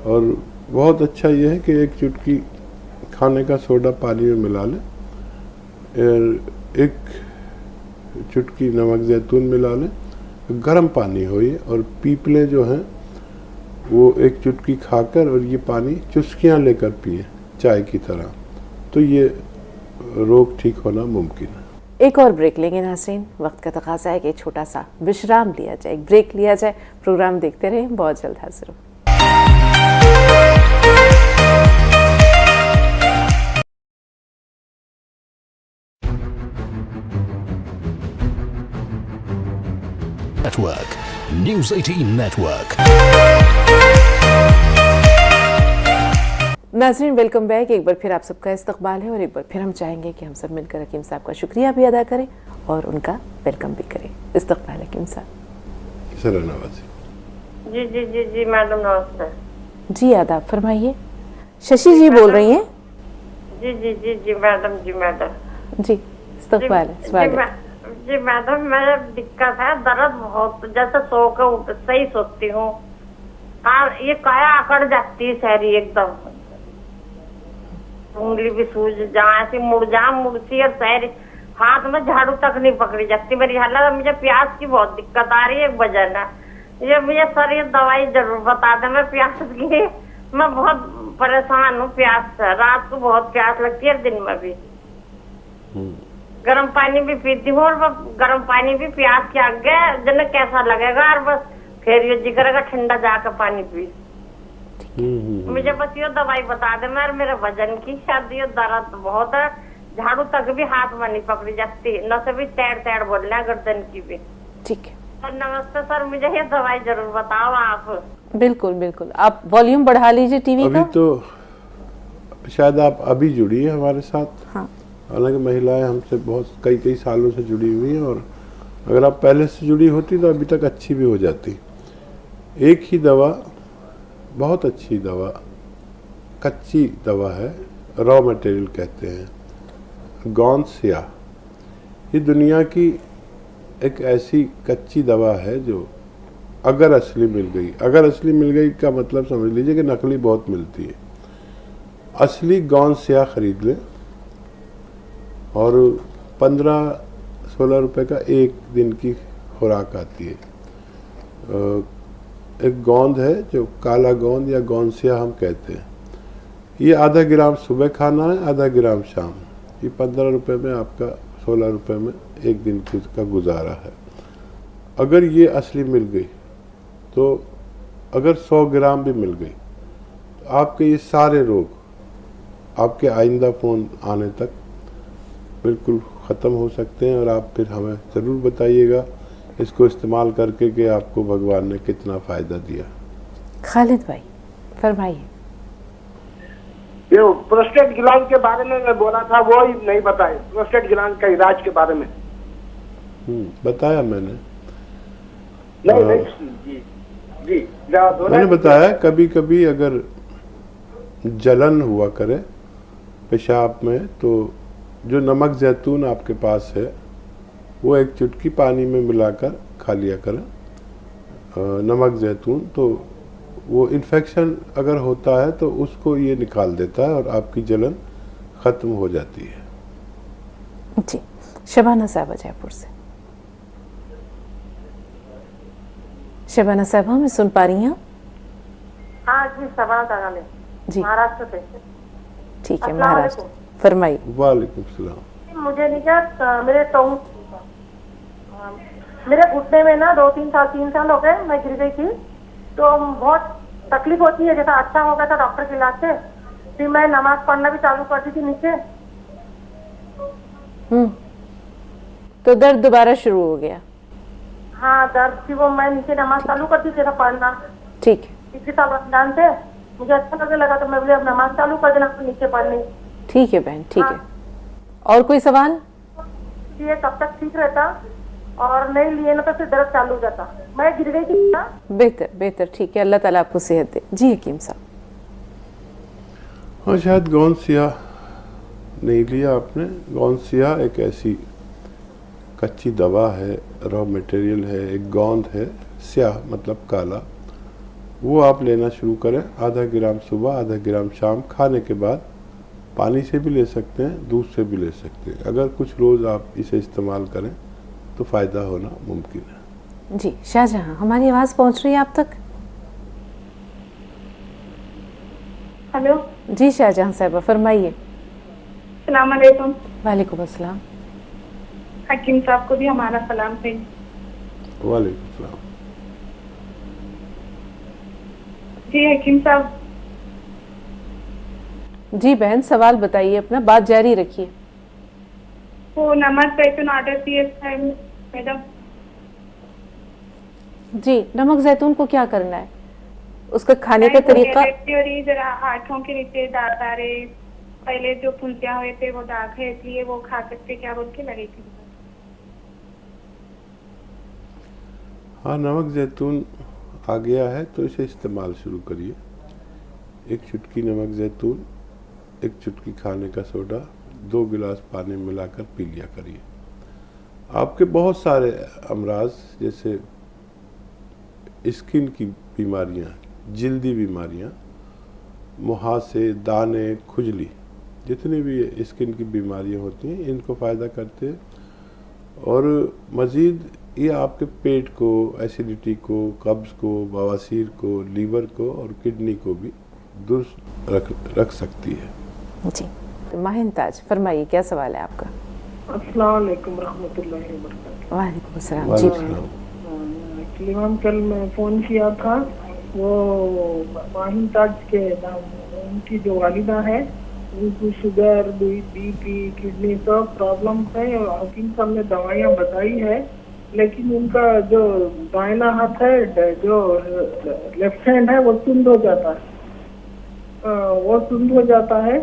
और बहुत अच्छा ये है कि 1 चुटकी खाने का सोडा पानी में मिला लें, 1 चुटकी नमक जैतून मिला लें, गर्म पानी हो ये, और पीपले जो हैं वो 1 चुटकी खाकर और ये पानी चुस्कियाँ लेकर पिए चाय की तरह, तो ये रोग ठीक होना मुमकिन है। एक और ब्रेक लेंगे नाज़रीन, वक्त का तकाज़ा है कि एक छोटा सा विश्राम लिया जाए, एक ब्रेक लिया जाए। प्रोग्राम देखते रहें, बहुत जल्द हाजिर हो। Network, News 18 Network. नाज़रीन, वेलकम बैक। एक बार फिर आप सबका इस्तकबाल है और एक बार फिर हम चाहेंगे कि हम सब मिलकर हकीम साहब का शुक्रिया भी अदा करें और उनका वेलकम भी करें। इस्तकबाल हकीम साहब। सर नवाजी। जी जी जी जी मैडम, नमस्ते। जी आदाब, फरमाइए। शशि जी बोल रही हैं? जी जी जी जी मैडम, जी मैडम जी, इस्तकबाल है, स्वागत। जी मैडम, मेरा दिक्कत है, दर्द बहुत, जैसे सो के सही सोती हूँ, हाँ ये काया अकड़ जाती है सारी एकदम, उंगली भी सूझ जाए, ऐसी मुड़सी, और सारी हाथ में झाड़ू तक नहीं पकड़ी जाती मेरी हालत। मुझे प्यास की बहुत दिक्कत आ रही है, एक वजह है ये। मुझे सर ये दवाई जरूर बता दें, मैं प्यास की, मैं बहुत परेशान हूँ प्यास से, रात को बहुत प्यास लगती है, दिन में भी। गर्म पानी भी पीती हूँ, और गर्म पानी भी प्यास के आगे जन कैसा लगेगा, और बस फिर ये जी करेगा ठंडा जाकर पानी पी। मुझे बस ये दवाई बता दे, मेरे वजन की, शायद ये दर्द बहुत है, झाड़ू तक भी हाथ में नहीं पकड़ी जाती, न से भी तैड़ बोल रहे हैं, गर्दन की भी। ठीक है सर, नमस्ते सर, मुझे ये दवाई जरूर बताओ आप। बिल्कुल बिल्कुल, आप वॉल्यूम बढ़ा लीजिए टीवी का। अभी तो शायद आप अभी जुड़ी है हमारे साथ। हाँ, हालांकि महिलाएं हमसे बहुत कई सालों से जुड़ी हुई हैं, और अगर आप पहले से जुड़ी होती तो अभी तक अच्छी भी हो जाती। एक ही दवा, बहुत अच्छी दवा, कच्ची दवा है, रॉ मटेरियल कहते हैं, गौनसिया। ये दुनिया की एक ऐसी कच्ची दवा है जो अगर असली मिल गई का मतलब समझ लीजिए कि नकली बहुत मिलती है। असली गौनसिया खरीद लें, और 15-16 रुपए का 1 दिन की खुराक आती है। एक गोंद है जो काला गोंद या गौनसिया हम कहते हैं, ये आधा ग्राम सुबह खाना है, आधा ग्राम शाम। ये 15 रुपए में आपका 16 रुपए में 1 दिन का गुजारा है। अगर ये असली मिल गई तो अगर 100 ग्राम भी मिल गई तो आपके ये सारे रोग आपके आइंदा फ़ोन आने तक बिल्कुल ख़त्म हो सकते हैं। और आप फिर हमें ज़रूर बताइएगा इसको इस्तेमाल करके कि आपको भगवान ने कितना फ़ायदा दिया। खालिद भाई फरमाइए। ये प्रोस्टेट ग्लैंड के बारे में मैं बोला था, वो ही नहीं बताए, प्रोस्टेट ग्लैंड का इलाज के बारे में। बताया मैंने। नहीं जी जी मैंने बताया, कभी कभी अगर जलन हुआ करे पेशाब में तो जो नमक जैतून आपके पास है वो 1 चुटकी पानी में मिलाकर खा लिया करें, नमक जैतून। तो वो इन्फेक्शन अगर होता है तो उसको ये निकाल देता है और आपकी जलन ख़त्म हो जाती है। जी, शबाना साहब जयपुर से। शबाना साहब, हमें सुन पा रही हैं? हाँ जी, शबाना तागाले जी, महाराष्ट्र से। ठीक है, महाराष्ट्र, फरमाइए। वालेकुम सलाम। मुझे नहीं क्या, मेरे घुटने में ना 3 साल हो गए, मैं गिर गई थी, तो बहुत तकलीफ होती है। जैसा अच्छा हो गया था डॉक्टर के इलाज से, फिर मैं नमाज पढ़ना भी चालू कर दी थी नीचे। तो दर्द दोबारा शुरू हो गया? हाँ, दर्द थी, वो मैं नीचे नमाज चालू कर दी थी पढ़ना। ठीक है। पिछले साल रमजान से मुझे अच्छा लगने लगा तो मैं बोली अब नमाज चालू कर देना नीचे पढ़ने। ठीक है बहन, ठीक है। और कोई सवाल? ये कब तक ठीक रहता और नहीं लिए ना तो फिर दर्द चालू हो जाता। मैं गिर गई थी ना। बेहतर बेहतर, ठीक है, अल्लाह ताला आपको सेहत दे। जी हकीम साहब। हाँ, शायद गौन सियाह नहीं लिया आपने। गौन सियाह एक ऐसी कच्ची दवा है, रॉ मटेरियल है, एक गोंद है, स्याह मतलब काला, वो आप लेना शुरू करें। आधा ग्राम सुबह, आधा ग्राम शाम, खाने के बाद। पानी से भी ले सकते हैं, दूध से भी ले सकते हैं। अगर कुछ रोज़ आप इसे इस्तेमाल करें तो फ़ायदा होना मुमकिन है। जी शाहजहां, हमारी आवाज़ पहुंच रही है आप तक? हेलो जी शाहजहां साहबा, फरमाइए। सलाम अलैकुम। वालेकुम अस्सलाम। हकीम साहब को भी हमारा सलाम है। वालेकुम सलाम। जी हकीम साहब। जी बहन, सवाल बताइए अपना, बात जारी रखिए। वो नमक जैतून ऑर्डर किए थे मैडम। जी, नमक जैतून को क्या करना है? उसका खाने का तरीका? और जरा आंखों के नीचे दाग आ रहे, पहले जो फुंसियां हुए थे वो दाग है, इसलिए वो खा सकते क्या बोल के लगी थी। हाँ, नमक जैतून आ गया है तो इसे इस्तेमाल शुरू करिए। एक चुटकी नमक जैतून, एक चुटकी खाने का सोडा, 2 गिलास पानी मिलाकर पी लिया करिए। आपके बहुत सारे अमराज जैसे स्किन की बीमारियां, जिल्दी बीमारियां, मुहासे, दाने, खुजली, जितनी भी स्किन की बीमारियां होती हैं इनको फ़ायदा करते हैं। और मज़ीद ये आपके पेट को, एसिडिटी को, कब्ज़ को, बवासीर को, लीवर को और किडनी को भी दुरुस्त रख सकती है। जी, माहिंताज फरमाइए, क्या सवाल है आपका? अस्सलाम वालेकुम रहमतुल्लाहि व बरकातहू। वालेकुम अस्सलाम। जी एक्चुअली मैम कल मैं फ़ोन किया था, वो माहिंताज के नाम, उनकी जो वालिदा है उनको शुगर, बीपी, किडनी सब प्रॉब्लम है। हकीम साहब ने दवाइयाँ बताई है, लेकिन उनका जो दाहिना हाथ है, जो लेफ्ट हैंड है, वो सुंद हो जाता है।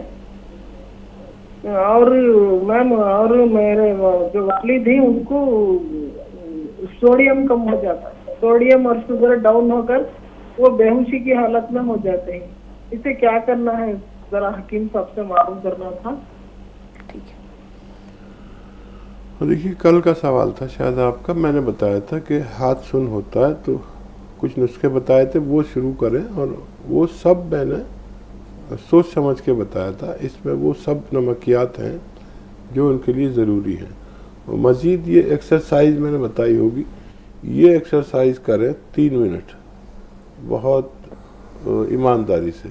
और मैम, और मेरे जो वालिद थी उनको सोडियम कम हो जाता है। सोडियम और शुगर डाउन होकर वो बेहोशी की हालत में हो जाते हैं। इसे क्या करना है, जरा हकीम साहब से मालूम करना था। ठीक है। देखिए, कल का सवाल था शायद आपका। मैंने बताया था कि हाथ सुन होता है तो कुछ नुस्खे बताए थे, वो शुरू करें। और वो सब मैंने सोच समझ के बताया था। इसमें वो सब नमकियात हैं जो उनके लिए ज़रूरी हैं। और मज़ीद ये एक्सरसाइज मैंने बताई होगी, ये एक्सरसाइज करें 3 मिनट बहुत ईमानदारी से।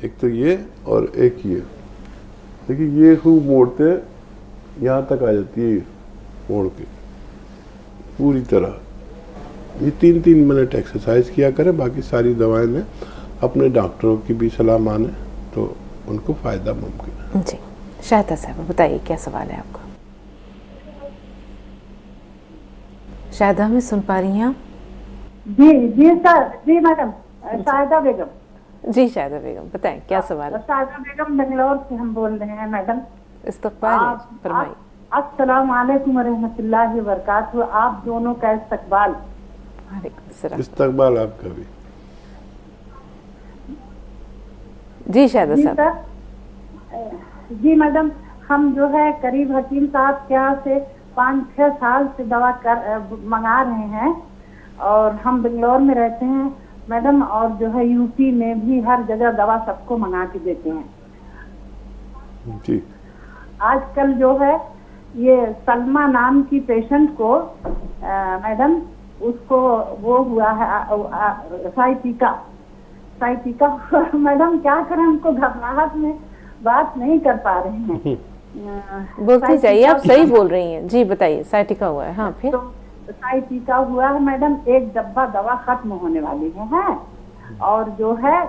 एक तो ये और एक ये। देखिए, ये हु मोड़ते यहाँ तक आ जाती है, मोड़ के पूरी तरह। ये 3-3 मिनट एक्सरसाइज किया करें। बाकी सारी दवाएं लें, अपने डॉक्टरों की भी सलाह माने तो उनको फ़ायदा मुमकिन है। जी, शाहिदा साहब बताइए, क्या सवाल है आपका? शाहिदा, हमें सुन पा रही हैं आप? जी सर, जी मैडम, शाहिदा बेगम। जी शाहिदा बेगम, बताएं क्या सवाल है? शाहिदा बेगम बेंगलोर से हम बोल रहे हैं मैडम। इस्तकबाल है, फरमाइए। अस्सलाम वालेकुम व रहमतुल्लाहि व बरकातहू। आप दोनों का इस्तकबाल। वालेकुम सलाम। इस्तकबाल आपका भी। जी शाहिदा जी साहब। सर, जी मैडम, हम जो है करीब हकीम साहब के यहाँ से 5-6 साल से दवा मंगा रहे हैं। और हम बेंगलोर में रहते हैं मैडम, और जो है यूपी में भी हर जगह दवा सबको मंगा के देते हैं जी। आजकल जो है ये सलमा नाम की पेशेंट को मैडम, उसको वो हुआ है साइटिका मैडम, क्या करें, हमको घबराहट में बात नहीं कर पा रहे हैं। बोलती जाइए, आप सही बोल रही हैं। जी बताइए, साइटिका हुआ है। हाँ, फिर? तो साइटिका हुआ है मैडम, एक डब्बा दवा खत्म होने वाली है। और जो है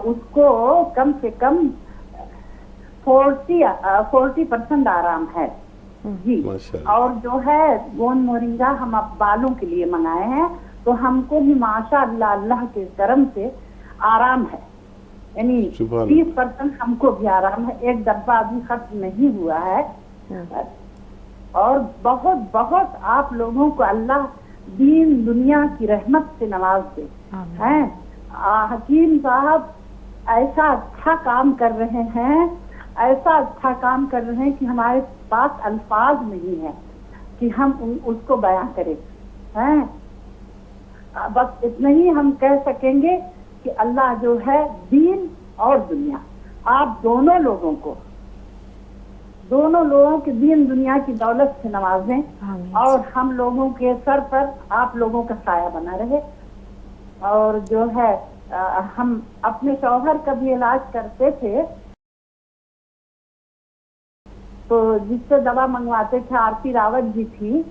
उसको कम से कम 40% आराम है जी। और जो है गोंद मोरिंगा हम अब बालों के लिए मंगाए हैं, तो हमको भी माशाअल्लाह अल्लाह के करम से आराम है। यानी सुभान 30% हमको भी आराम है, एक डब्बा अभी खत्म नहीं हुआ है। और बहुत बहुत आप लोगों को अल्लाह दीन दुनिया की रहमत से नवाज दे। हैं हकीम साहब ऐसा अच्छा काम कर रहे हैं, ऐसा अच्छा काम कर रहे हैं कि हमारे पास अल्फाज नहीं है कि हम उसको बयां करें। हैं बस इतना ही हम कह सकेंगे कि अल्लाह जो है दीन और दुनिया आप दोनों लोगों के दीन दुनिया की दौलत से नवाजें और हम लोगों के सर पर आप लोगों का साया बना रहे। और जो है हम अपने शौहर का भी इलाज करते थे तो जिससे दवा मंगवाते थे, आरती रावत जी थी,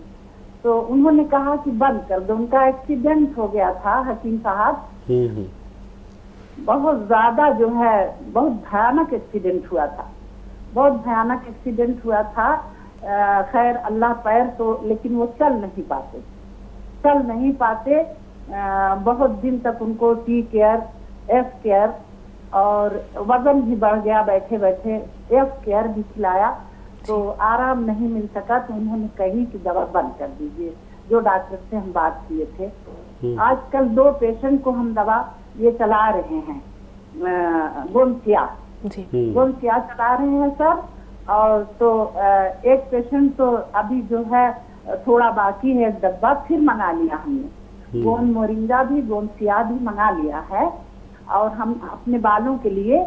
तो उन्होंने कहा कि बंद कर दो। उनका एक्सीडेंट हो गया था हकीम साहब, बहुत ज्यादा जो है बहुत भयानक एक्सीडेंट हुआ था, बहुत भयानक एक्सीडेंट हुआ था। खैर अल्लाह पैर तो, लेकिन वो चल नहीं पाते। बहुत दिन तक उनको टी केयर, एफ केयर और वजन भी बढ़ गया, बैठे बैठे एफ केयर भी खिलाया तो आराम नहीं मिल सका। तो उन्होंने कही कि दवा बंद कर दीजिए, जो डॉक्टर से हम बात किए थे। आजकल 2 पेशेंट को हम दवा ये चला रहे हैं, गोमसिया चला रहे हैं सर। और तो एक पेशेंट तो अभी जो है थोड़ा बाकी है, एक डब्बा फिर मंगा लिया हमने। गोन मोरिंगा भी, गोमसिया भी मंगा लिया है और हम अपने बालों के लिए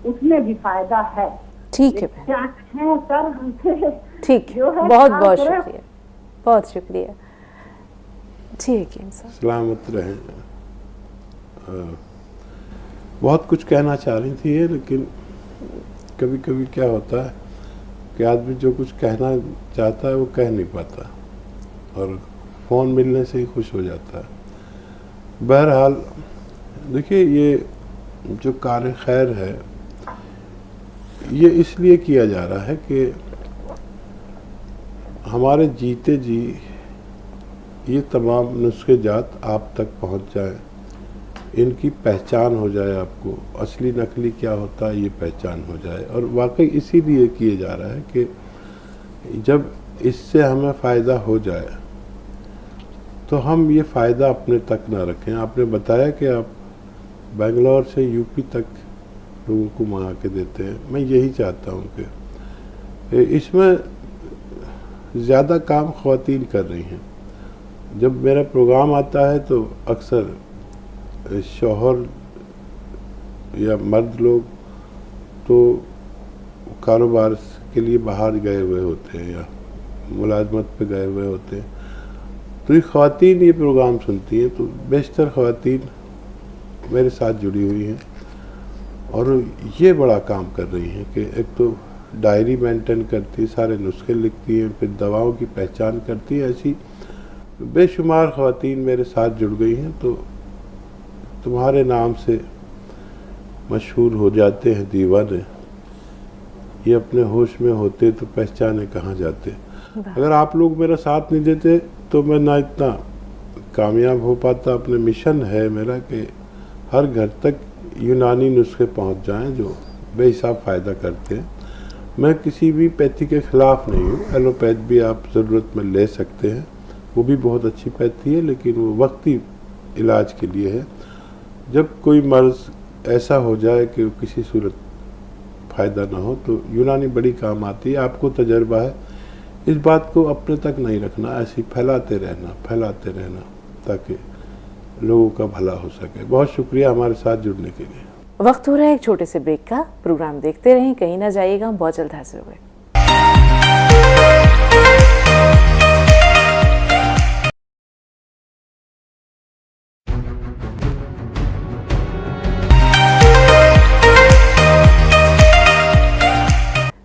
उसमें भी फायदा है। ठीक है, क्या है सर हमसे? ठीक है, बहुत बहुत शुक्रिया, बहुत शुक्रिया जी हकीम साहब। सलामत रहें। बहुत कुछ कहना चाह रही थी ये, लेकिन कभी कभी क्या होता है कि आदमी जो कुछ कहना चाहता है वो कह नहीं पाता और फ़ोन मिलने से ही खुश हो जाता है। बहरहाल देखिए, ये जो कार्य खैर है ये इसलिए किया जा रहा है कि हमारे जीते जी ये तमाम नुस्खे जात आप तक पहुंच जाए, इनकी पहचान हो जाए, आपको असली नकली क्या होता है ये पहचान हो जाए। और वाकई इसीलिए किए जा रहा है कि जब इससे हमें फ़ायदा हो जाए तो हम ये फ़ायदा अपने तक ना रखें। आपने बताया कि आप बेंगलोर से यूपी तक लोगों को मंगा के देते हैं। मैं यही चाहता हूँ कि इसमें ज़्यादा काम ख़वातीन कर रही हैं। जब मेरा प्रोग्राम आता है तो अक्सर शौहर या मर्द लोग तो कारोबार के लिए बाहर गए हुए होते हैं या मुलाजमत पे गए हुए होते हैं, तो ये ख़वातीन ये प्रोग्राम सुनती हैं। तो बेशतर ख़वातीन मेरे साथ जुड़ी हुई हैं और ये बड़ा काम कर रही हैं कि एक तो डायरी मेंटेन करती है, सारे नुस्खे लिखती हैं, फिर दवाओं की पहचान करती हैं। ऐसी बेशुमार ख़वातीन मेरे साथ जुड़ गई हैं। तो तुम्हारे नाम से मशहूर हो जाते हैं दीवाने, ये अपने होश में होते तो पहचाने कहाँ जाते। अगर आप लोग मेरा साथ नहीं देते तो मैं ना इतना कामयाब हो पाता। अपने मिशन है मेरा कि हर घर तक यूनानी नुस्खे पहुंच जाएं जो बेहिसाब फ़ायदा करते हैं। मैं किसी भी पैथी के ख़िलाफ़ नहीं हूँ। एलोपैथ भी आप ज़रूरत में ले सकते हैं, वो भी बहुत अच्छी पैथी है, लेकिन वो वक्ती इलाज के लिए है। जब कोई मर्ज़ ऐसा हो जाए कि वो किसी सूरत फ़ायदा ना हो तो यूनानी बड़ी काम आती है। आपको तजर्बा है, इस बात को अपने तक नहीं रखना, ऐसे फैलाते रहना ताकि लोगों का भला हो सके। बहुत शुक्रिया हमारे साथ जुड़ने के लिए। वक्त हो रहा है एक छोटे से ब्रेक का। प्रोग्राम देखते रहें, कहीं ना जाइएगा, हम बहुत जल्द हाजिर होंगे।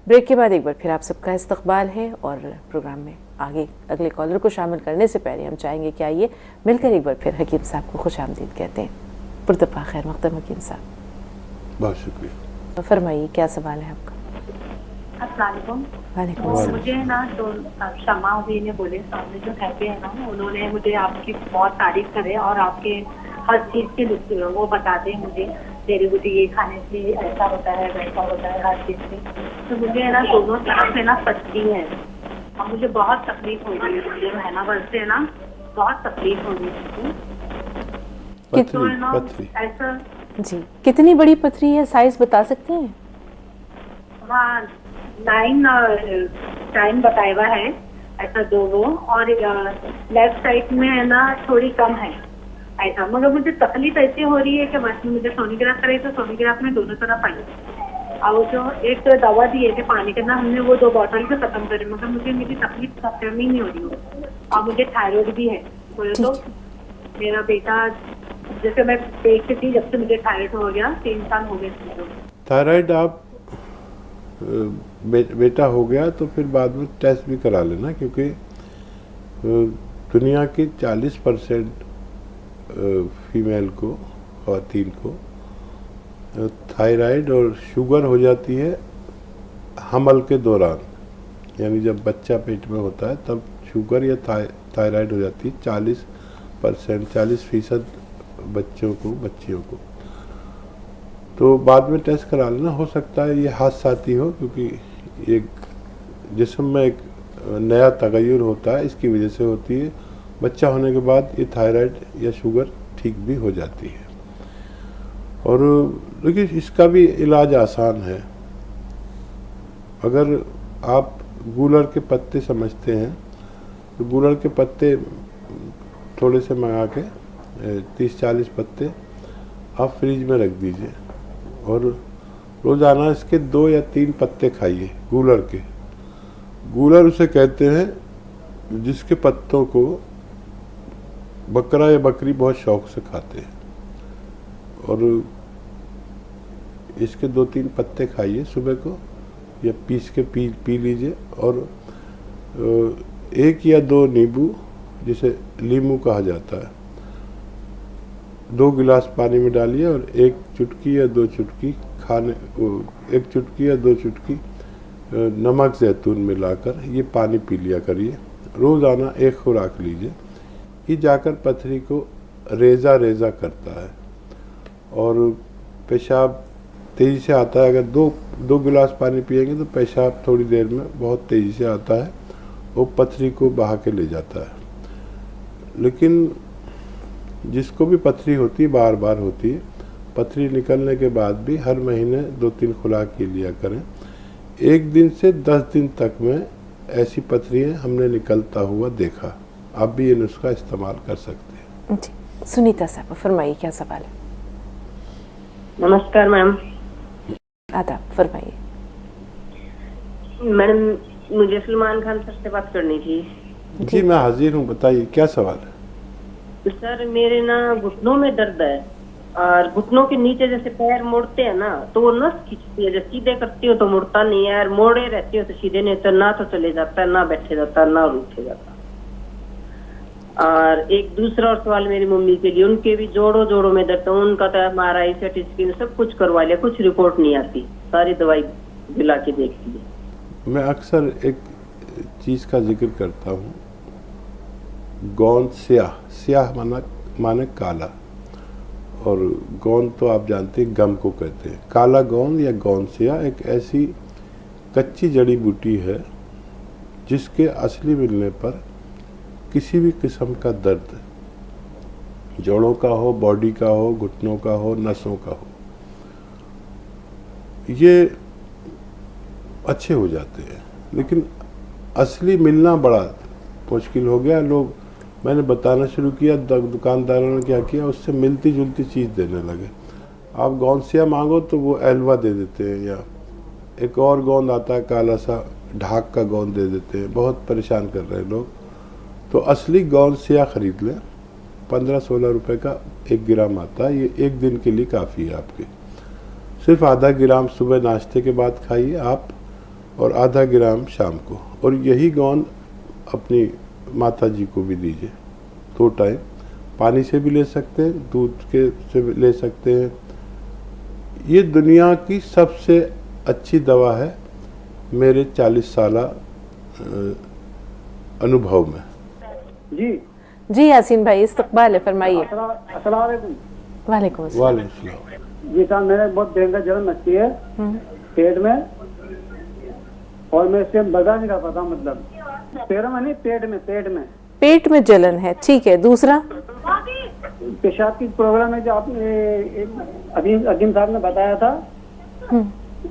ब्रेक के बाद एक बार फिर आप सबका इस्तकबाल है और प्रोग्राम में आगे अगले कॉलर को शामिल करने से पहले हम चाहेंगे कि आइए मिलकर एक बार फिर हकीम साहब को खुशामदीद कहते हैं। पुरतपा खैर मक़दम हकीम साहब। बहुत शुक्रिया। फरमाइए, क्या सवाल है आपका? अस्सलाम वालेकुम। मुझे ना तो शमा हुई ने बोले, सामने जो कहते हैं ना, उन्होंने मुझे आपकी बहुत तारीफ करे और आपके हर चीज़ के वो बता दें मुझे। तेरी बुद्धि ये खाने से ऐसा होता है वैसा होता है हर चीज से। तो मुझे है ना दोनों तरफ से ना पथरी है और मुझे बहुत तकलीफ हो रही है। मुझे महीना भर से ना बहुत तकलीफ हो रही है मुझे। तो है ना ऐसा जी, कितनी बड़ी पथरी है, साइज बता सकते हैं? हाँ 9 टाइम बताया हुआ है ऐसा दोनों, और लेफ्ट साइड में है ना थोड़ी कम है ऐसा। मगर मुझे तकलीफ ऐसी हो रही है कि बस मुझे सोनोग्राफ कराई तो सोनोग्राफ में दोनों तरफ आई और जो एक दवा दी है कि पानी करना, हमने वो 2 बॉटल से खत्म करी, मगर मुझे मेरी तकलीफ खत्म ही नहीं हो रही हो। और मुझे थायराइड भी है। बोले तो मेरा बेटा जैसे मैं पेट से थी जब से मुझे थायराइड हो गया, 3 साल हो गए। थायराइड आप बेटा हो गया तो फिर बाद में टेस्ट भी करा लेना, क्योंकि दुनिया की 40% फीमेल को, ख़वातीन को थायराइड और शुगर हो जाती है हमल के दौरान, यानी जब बच्चा पेट में होता है तब शुगर या थायराइड हो जाती है 40% बच्चों को, बच्चियों को। तो बाद में टेस्ट करा लेना, हो सकता है ये हादसाती हो, क्योंकि एक जिस्म में एक नया तगय्युर होता है, इसकी वजह से होती है। बच्चा होने के बाद ये थायराइड या शुगर ठीक भी हो जाती है। और देखिए इसका भी इलाज आसान है। अगर आप गूलर के पत्ते समझते हैं तो गूलर के पत्ते थोड़े से मंगा के 30-40 पत्ते आप फ्रिज में रख दीजिए और रोज़ाना इसके 2 या 3 पत्ते खाइए गूलर के। गूलर उसे कहते हैं जिसके पत्तों को बकरा या बकरी बहुत शौक से खाते हैं। और इसके 2-3 पत्ते खाइए सुबह को, या पीस के पी लीजिए। और 1 या 2 नींबू, जिसे लीमू कहा जाता है, 2 गिलास पानी में डालिए और 1 चुटकी या 2 चुटकी एक चुटकी या 2 चुटकी नमक जैतून मिलाकर ये पानी पी लिया करिए। रोज़ाना 1 खुराक लीजिए। ये जाकर पथरी को रेजा करता है और पेशाब तेज़ी से आता है। अगर 2 गिलास पानी पिएंगे तो पेशाब थोड़ी देर में बहुत तेज़ी से आता है, वो पथरी को बहा के ले जाता है। लेकिन जिसको भी पथरी होती है, बार बार होती है, पथरी निकलने के बाद भी हर महीने 2-3 खुराक ही लिया करें। 1 दिन से 10 दिन तक में ऐसी पथरियाँ हमने निकलता हुआ देखा। आप भी ये नुस्खा इस्तेमाल कर सकते हैं। जी, सुनीता साहब फरमाइए, क्या सवाल है? नमस्कार मैम। आदाब, फरमाइए। मैडम मुझे सलमान खान सर से बात करनी थी। जी मैं हाजिर हूँ, बताइए क्या सवाल है? सर मेरे ना घुटनों में दर्द है और घुटनों के नीचे जैसे पैर मोड़ते हैं ना तो वो नस खींचती है। जब सीधे करती हो तो मुड़ता नहीं है, और मोड़े रहती हो तो सीधे नहीं, तो ना तो चले जाता है, ना बैठे जाता है, ना उठे जाता। और एक दूसरा और सवाल मेरी मम्मी के लिए, उनके भी जोड़ों में दर्द है। उनका तो MRI CT स्कैन सब कुछ करवा लिया, कुछ रिपोर्ट नहीं आती, सारी दवाई दिला के देख ली। मैं अक्सर एक चीज़ का जिक्र करता हूँ, गोंद स्याह माने काला, और गोंद तो आप जानते हैं गम को कहते हैं। काला गोंद या गोंद स्याह एक ऐसी कच्ची जड़ी बूटी है जिसके असली मिलने पर किसी भी किस्म का दर्द, जोड़ों का हो, बॉडी का हो, घुटनों का हो, नसों का हो, ये अच्छे हो जाते हैं। लेकिन असली मिलना बड़ा मुश्किल हो गया। लोग, मैंने बताना शुरू किया, दुकानदारों ने क्या किया, उससे मिलती जुलती चीज़ देने लगे। आप गोंदसिया मांगो तो वो एलवा दे देते हैं, या एक और गोंद आता है काला सा, ढाक का गोंद दे देते हैं। बहुत परेशान कर रहे हैं लोग। तो असली गोंदसिया ख़रीद लें, 15-16 रुपए का 1 ग्राम आता है। ये 1 दिन के लिए काफ़ी है आपके। सिर्फ आधा ग्राम सुबह नाश्ते के बाद खाइए आप, और आधा ग्राम शाम को। और यही गोंद अपनी माता जी को भी दीजिए 2 टाइम। पानी से भी ले सकते हैं, दूध के से भी ले सकते हैं। ये दुनिया की सबसे अच्छी दवा है मेरे 40 साल अनुभव में। जी यासीन भाई, इस्तकबाल है, फरमाइए। अस्सलाम वालेकुम। वालेकुम अस्सलाम। जी साहब, मेरे बहुत भयंकर जलन लगती है पेट में, और मैं इससे बर्दाश्त नहीं कर पाता हूँ, मतलब पैरों में नहीं, पेट में जलन है। ठीक है, दूसरा पेशाब की प्रॉब्लम है जो आपने अजीम साहब ने बताया था,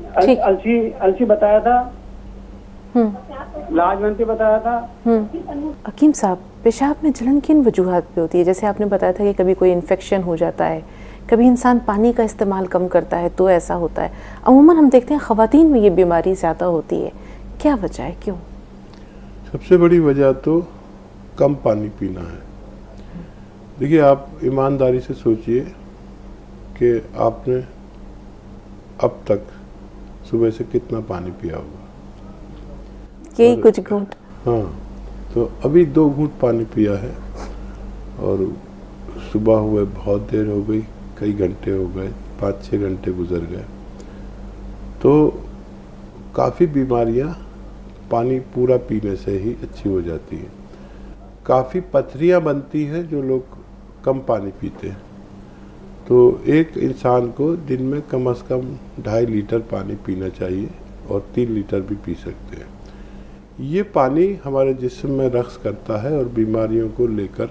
अलसी बताया था, लाजवंती बताया था। हकीम साहब, पेशाब में जलन किन वजूहात पे होती है? जैसे आपने बताया था कि कभी कोई इन्फेक्शन हो जाता है, कभी इंसान पानी का इस्तेमाल कम करता है तो ऐसा होता है। अमूमन हम देखते हैं ख़वातीन में ये बीमारी ज़्यादा होती है, क्या वजह है, क्यों? सबसे बड़ी वजह तो कम पानी पीना है। देखिए, आप ईमानदारी से सोचिए कि आपने अब तक सुबह से कितना पानी पिया होगा। यही कुछ घूंट। हाँ, तो अभी 2 घूंट पानी पिया है और सुबह हुए बहुत देर हो गई, कई घंटे हो गए, 5-6 घंटे गुजर गए। तो काफ़ी बीमारियां पानी पूरा पीने से ही अच्छी हो जाती हैं। काफ़ी पथरियां बनती हैं जो लोग कम पानी पीते हैं। तो एक इंसान को दिन में कम से कम 2.5 लीटर पानी पीना चाहिए और 3 लीटर भी पी सकते हैं। ये पानी हमारे जिस्म में रक्स करता है और बीमारियों को लेकर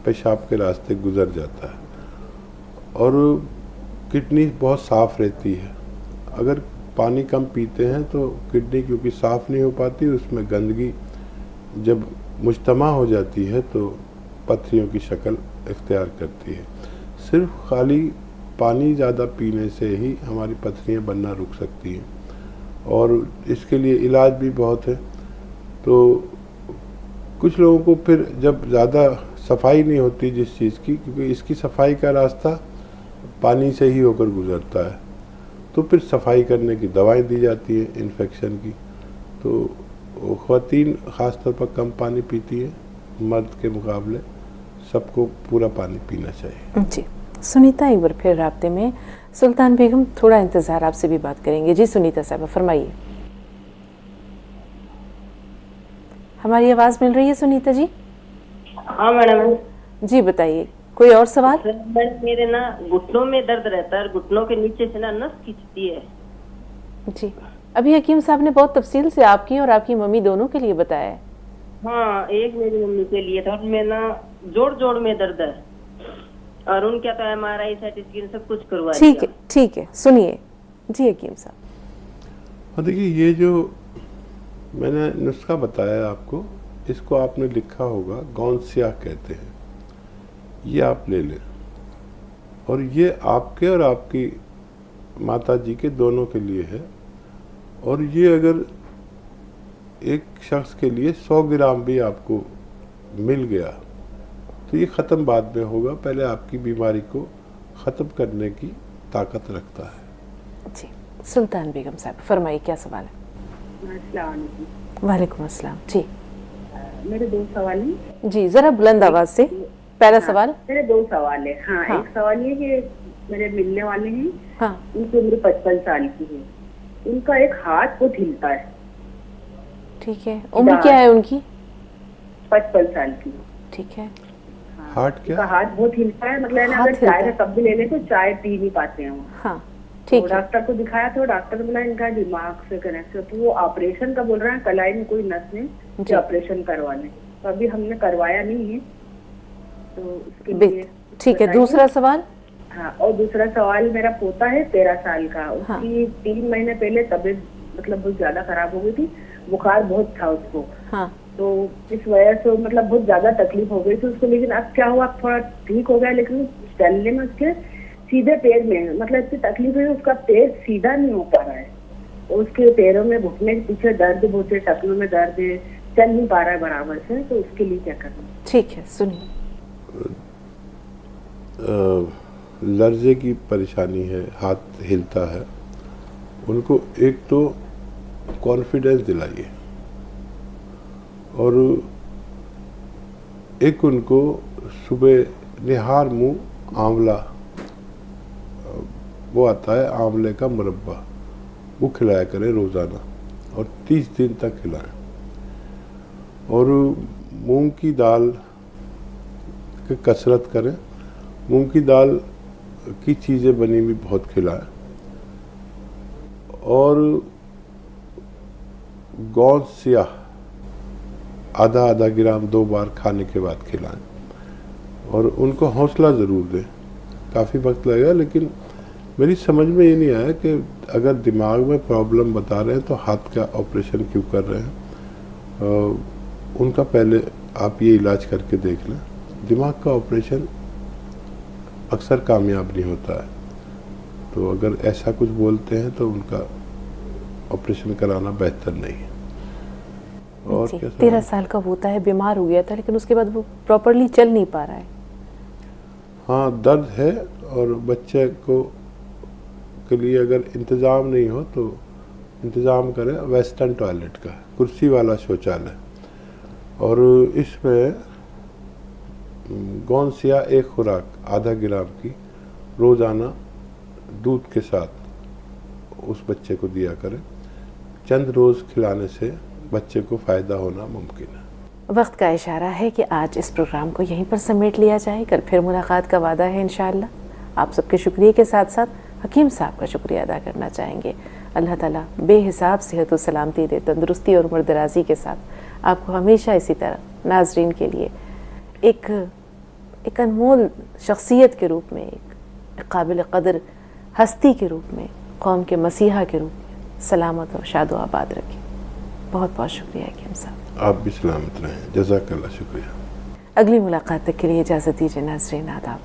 पेशाब के रास्ते गुजर जाता है, और किडनी बहुत साफ़ रहती है। अगर पानी कम पीते हैं तो किडनी क्योंकि साफ़ नहीं हो पाती, उसमें गंदगी जब मुज्तमा हो जाती है तो पथरियों की शक्ल इख्तियार करती है। सिर्फ खाली पानी ज़्यादा पीने से ही हमारी पथरियाँ बनना रुक सकती हैं, और इसके लिए इलाज भी बहुत है। तो कुछ लोगों को फिर जब ज़्यादा सफाई नहीं होती जिस चीज़ की, क्योंकि इसकी सफाई का रास्ता पानी से ही होकर गुजरता है, तो फिर सफाई करने की दवाएं दी जाती हैं इन्फेक्शन की। तो ख़वातीन ख़ास तौर पर कम पानी पीती है, मर्द के मुकाबले सबको पूरा पानी पीना चाहिए। जी, सुनीता एक बार फिर राब्ते में। सुल्तान बेगम, थोड़ा इंतज़ार, आपसे भी बात करेंगे। जी सुनीता साहब, फरमाइए। हमारी आवाज़ मिल रही है सुनीता जी? हाँ मैडम। जी बताइए, कोई और सवाल? मेरे ना घुटनों में दर्द रहता है, घुटनों के नीचे से ना नस खींचती है। जी, अभी हकीम साहब ने बहुत तफसील से आपकी और आपकी मम्मी दोनों के लिए बताया है। हाँ, एक मेरी मम्मी के लिए था, और मैं ना जोड़ में दर्द है, और उनका तो MRI CT स्कैन सब कुछ करवा दिया। ठीक है, ठीक है, सुनिए जी हकीम साहब। और देखिए, ये जो मैंने नुस्खा बताया आपको, इसको आपने लिखा होगा, गौनसिया कहते हैं, ये आप ले लें, और ये आपके और आपकी माता जी के दोनों के लिए है। और ये अगर एक शख्स के लिए 100 ग्राम भी आपको मिल गया तो ये ख़त्म बाद में होगा, पहले आपकी बीमारी को ख़त्म करने की ताकत रखता है। जी, सुल्तान बेगम साहब फरमाइए, क्या सवाल है? वालेकुम अस्सलाम। जी, मेरे 2 सवाल हैं। जी, ज़रा बुलंद आवाज़ से। पहला सवाल। मेरे 2 सवाल है। हाँ, एक सवाल ये कि मेरे मिलने वाले हैं, उनकी उम्र 55 साल की है, उनका एक हाथ बहुत हिलता है। ठीक है, उम्र क्या है उनकी? 55 साल की। ठीक है। हार्ट क्या? उनका हाथ बहुत हिलता है, मतलब ना अगर चाय का कप भी ले ले तो चाय पी नहीं पाते हैं वो। हाँ, ठीक है। डॉक्टर को दिखाया तो डॉक्टर ने बोला इनका दिमाग से कनेक्ट है, तो वो ऑपरेशन का बोल रहे हैं, कलाई में कोई नस में ऑपरेशन करवाने, तो अभी हमने करवाया नहीं है, तो उसके लिए। ठीक है, दूसरा सवाल। हाँ, और दूसरा सवाल, मेरा पोता है 13 साल का, उसकी 3 महीने पहले तबीयत मतलब बहुत ज्यादा खराब हो गई थी, बुखार बहुत था उसको। हाँ। तो इस वजह से मतलब बहुत ज्यादा तकलीफ हो गई थी उसको, लेकिन अब क्या हुआ, थोड़ा ठीक हो गया, लेकिन चलने में उसके सीधे पैर में मतलब इतनी तकलीफ है, उसका पैर सीधा नहीं हो पा रहा है, उसके पैरों में घुटने के पीछे दर्द बहुत है, टखनों में दर्द है, चल नहीं पा रहा है बराबर से, तो उसके लिए क्या करना? ठीक है, सुनिए। लर्जे की परेशानी है, हाथ हिलता है, उनको एक तो कॉन्फिडेंस दिलाइए, और एक उनको सुबह निहार मुंह आंवला, वो आता है आंवले का मुरब्बा, वो खिलाया करें रोज़ाना, और 30 दिन तक खिलाएं। और मूंग की दाल की कसरत करें। मूंग की दाल की चीज़ें बनी हुई बहुत खिलाएं और गोंद स्याह आधा ग्राम 2 बार खाने के बाद खिलाएं और उनको हौसला ज़रूर दें। काफ़ी वक्त लगेगा, लेकिन मेरी समझ में ये नहीं आया कि अगर दिमाग में प्रॉब्लम बता रहे हैं तो हाथ का ऑपरेशन क्यों कर रहे हैं। उनका पहले आप ये इलाज करके देख लें। दिमाग का ऑपरेशन अक्सर कामयाब नहीं होता है, तो अगर ऐसा कुछ बोलते हैं तो उनका ऑपरेशन कराना बेहतर नहीं है। और 13 साल का होता है, बीमार हो गया था, लेकिन उसके बाद वो प्रॉपरली चल नहीं पा रहा है। हाँ, दर्द है और बच्चे को के लिए अगर इंतज़ाम नहीं हो तो इंतज़ाम करें वेस्टर्न टॉयलेट का, कुर्सी वाला शौचालय। और इसमें गोंद स्याह एक खुराक आधा ग्राम की रोज़ाना दूध के साथ उस बच्चे को दिया करें। चंद रोज़ खिलाने से बच्चे को फ़ायदा होना मुमकिन है। वक्त का इशारा है कि आज इस प्रोग्राम को यहीं पर समेट लिया जाए। कल फिर मुलाकात का वादा है इंशाअल्लाह। आप सबके शुक्रिया के साथ साथ हकीम साहब का शुक्रिया अदा करना चाहेंगे। अल्लाह ताला बेहिसाब सेहत और सलामती दे, तंदुरुस्ती और उम्र-दराज़ी के साथ आपको हमेशा इसी तरह नाजरीन के लिए एक अनमोल शख्सियत के रूप में, एक काबिल कदर हस्ती के रूप में, कौम के मसीहा के रूप में सलामत और शादो आबाद रखें। बहुत बहुत शुक्रिया हकीम साहब। आप भी सलामत रहें। जज़ाकल्लाह, शुक्रिया। अगली मुलाकात तक के लिए इजाज़त दीजिए नाज़रीन, आदाब।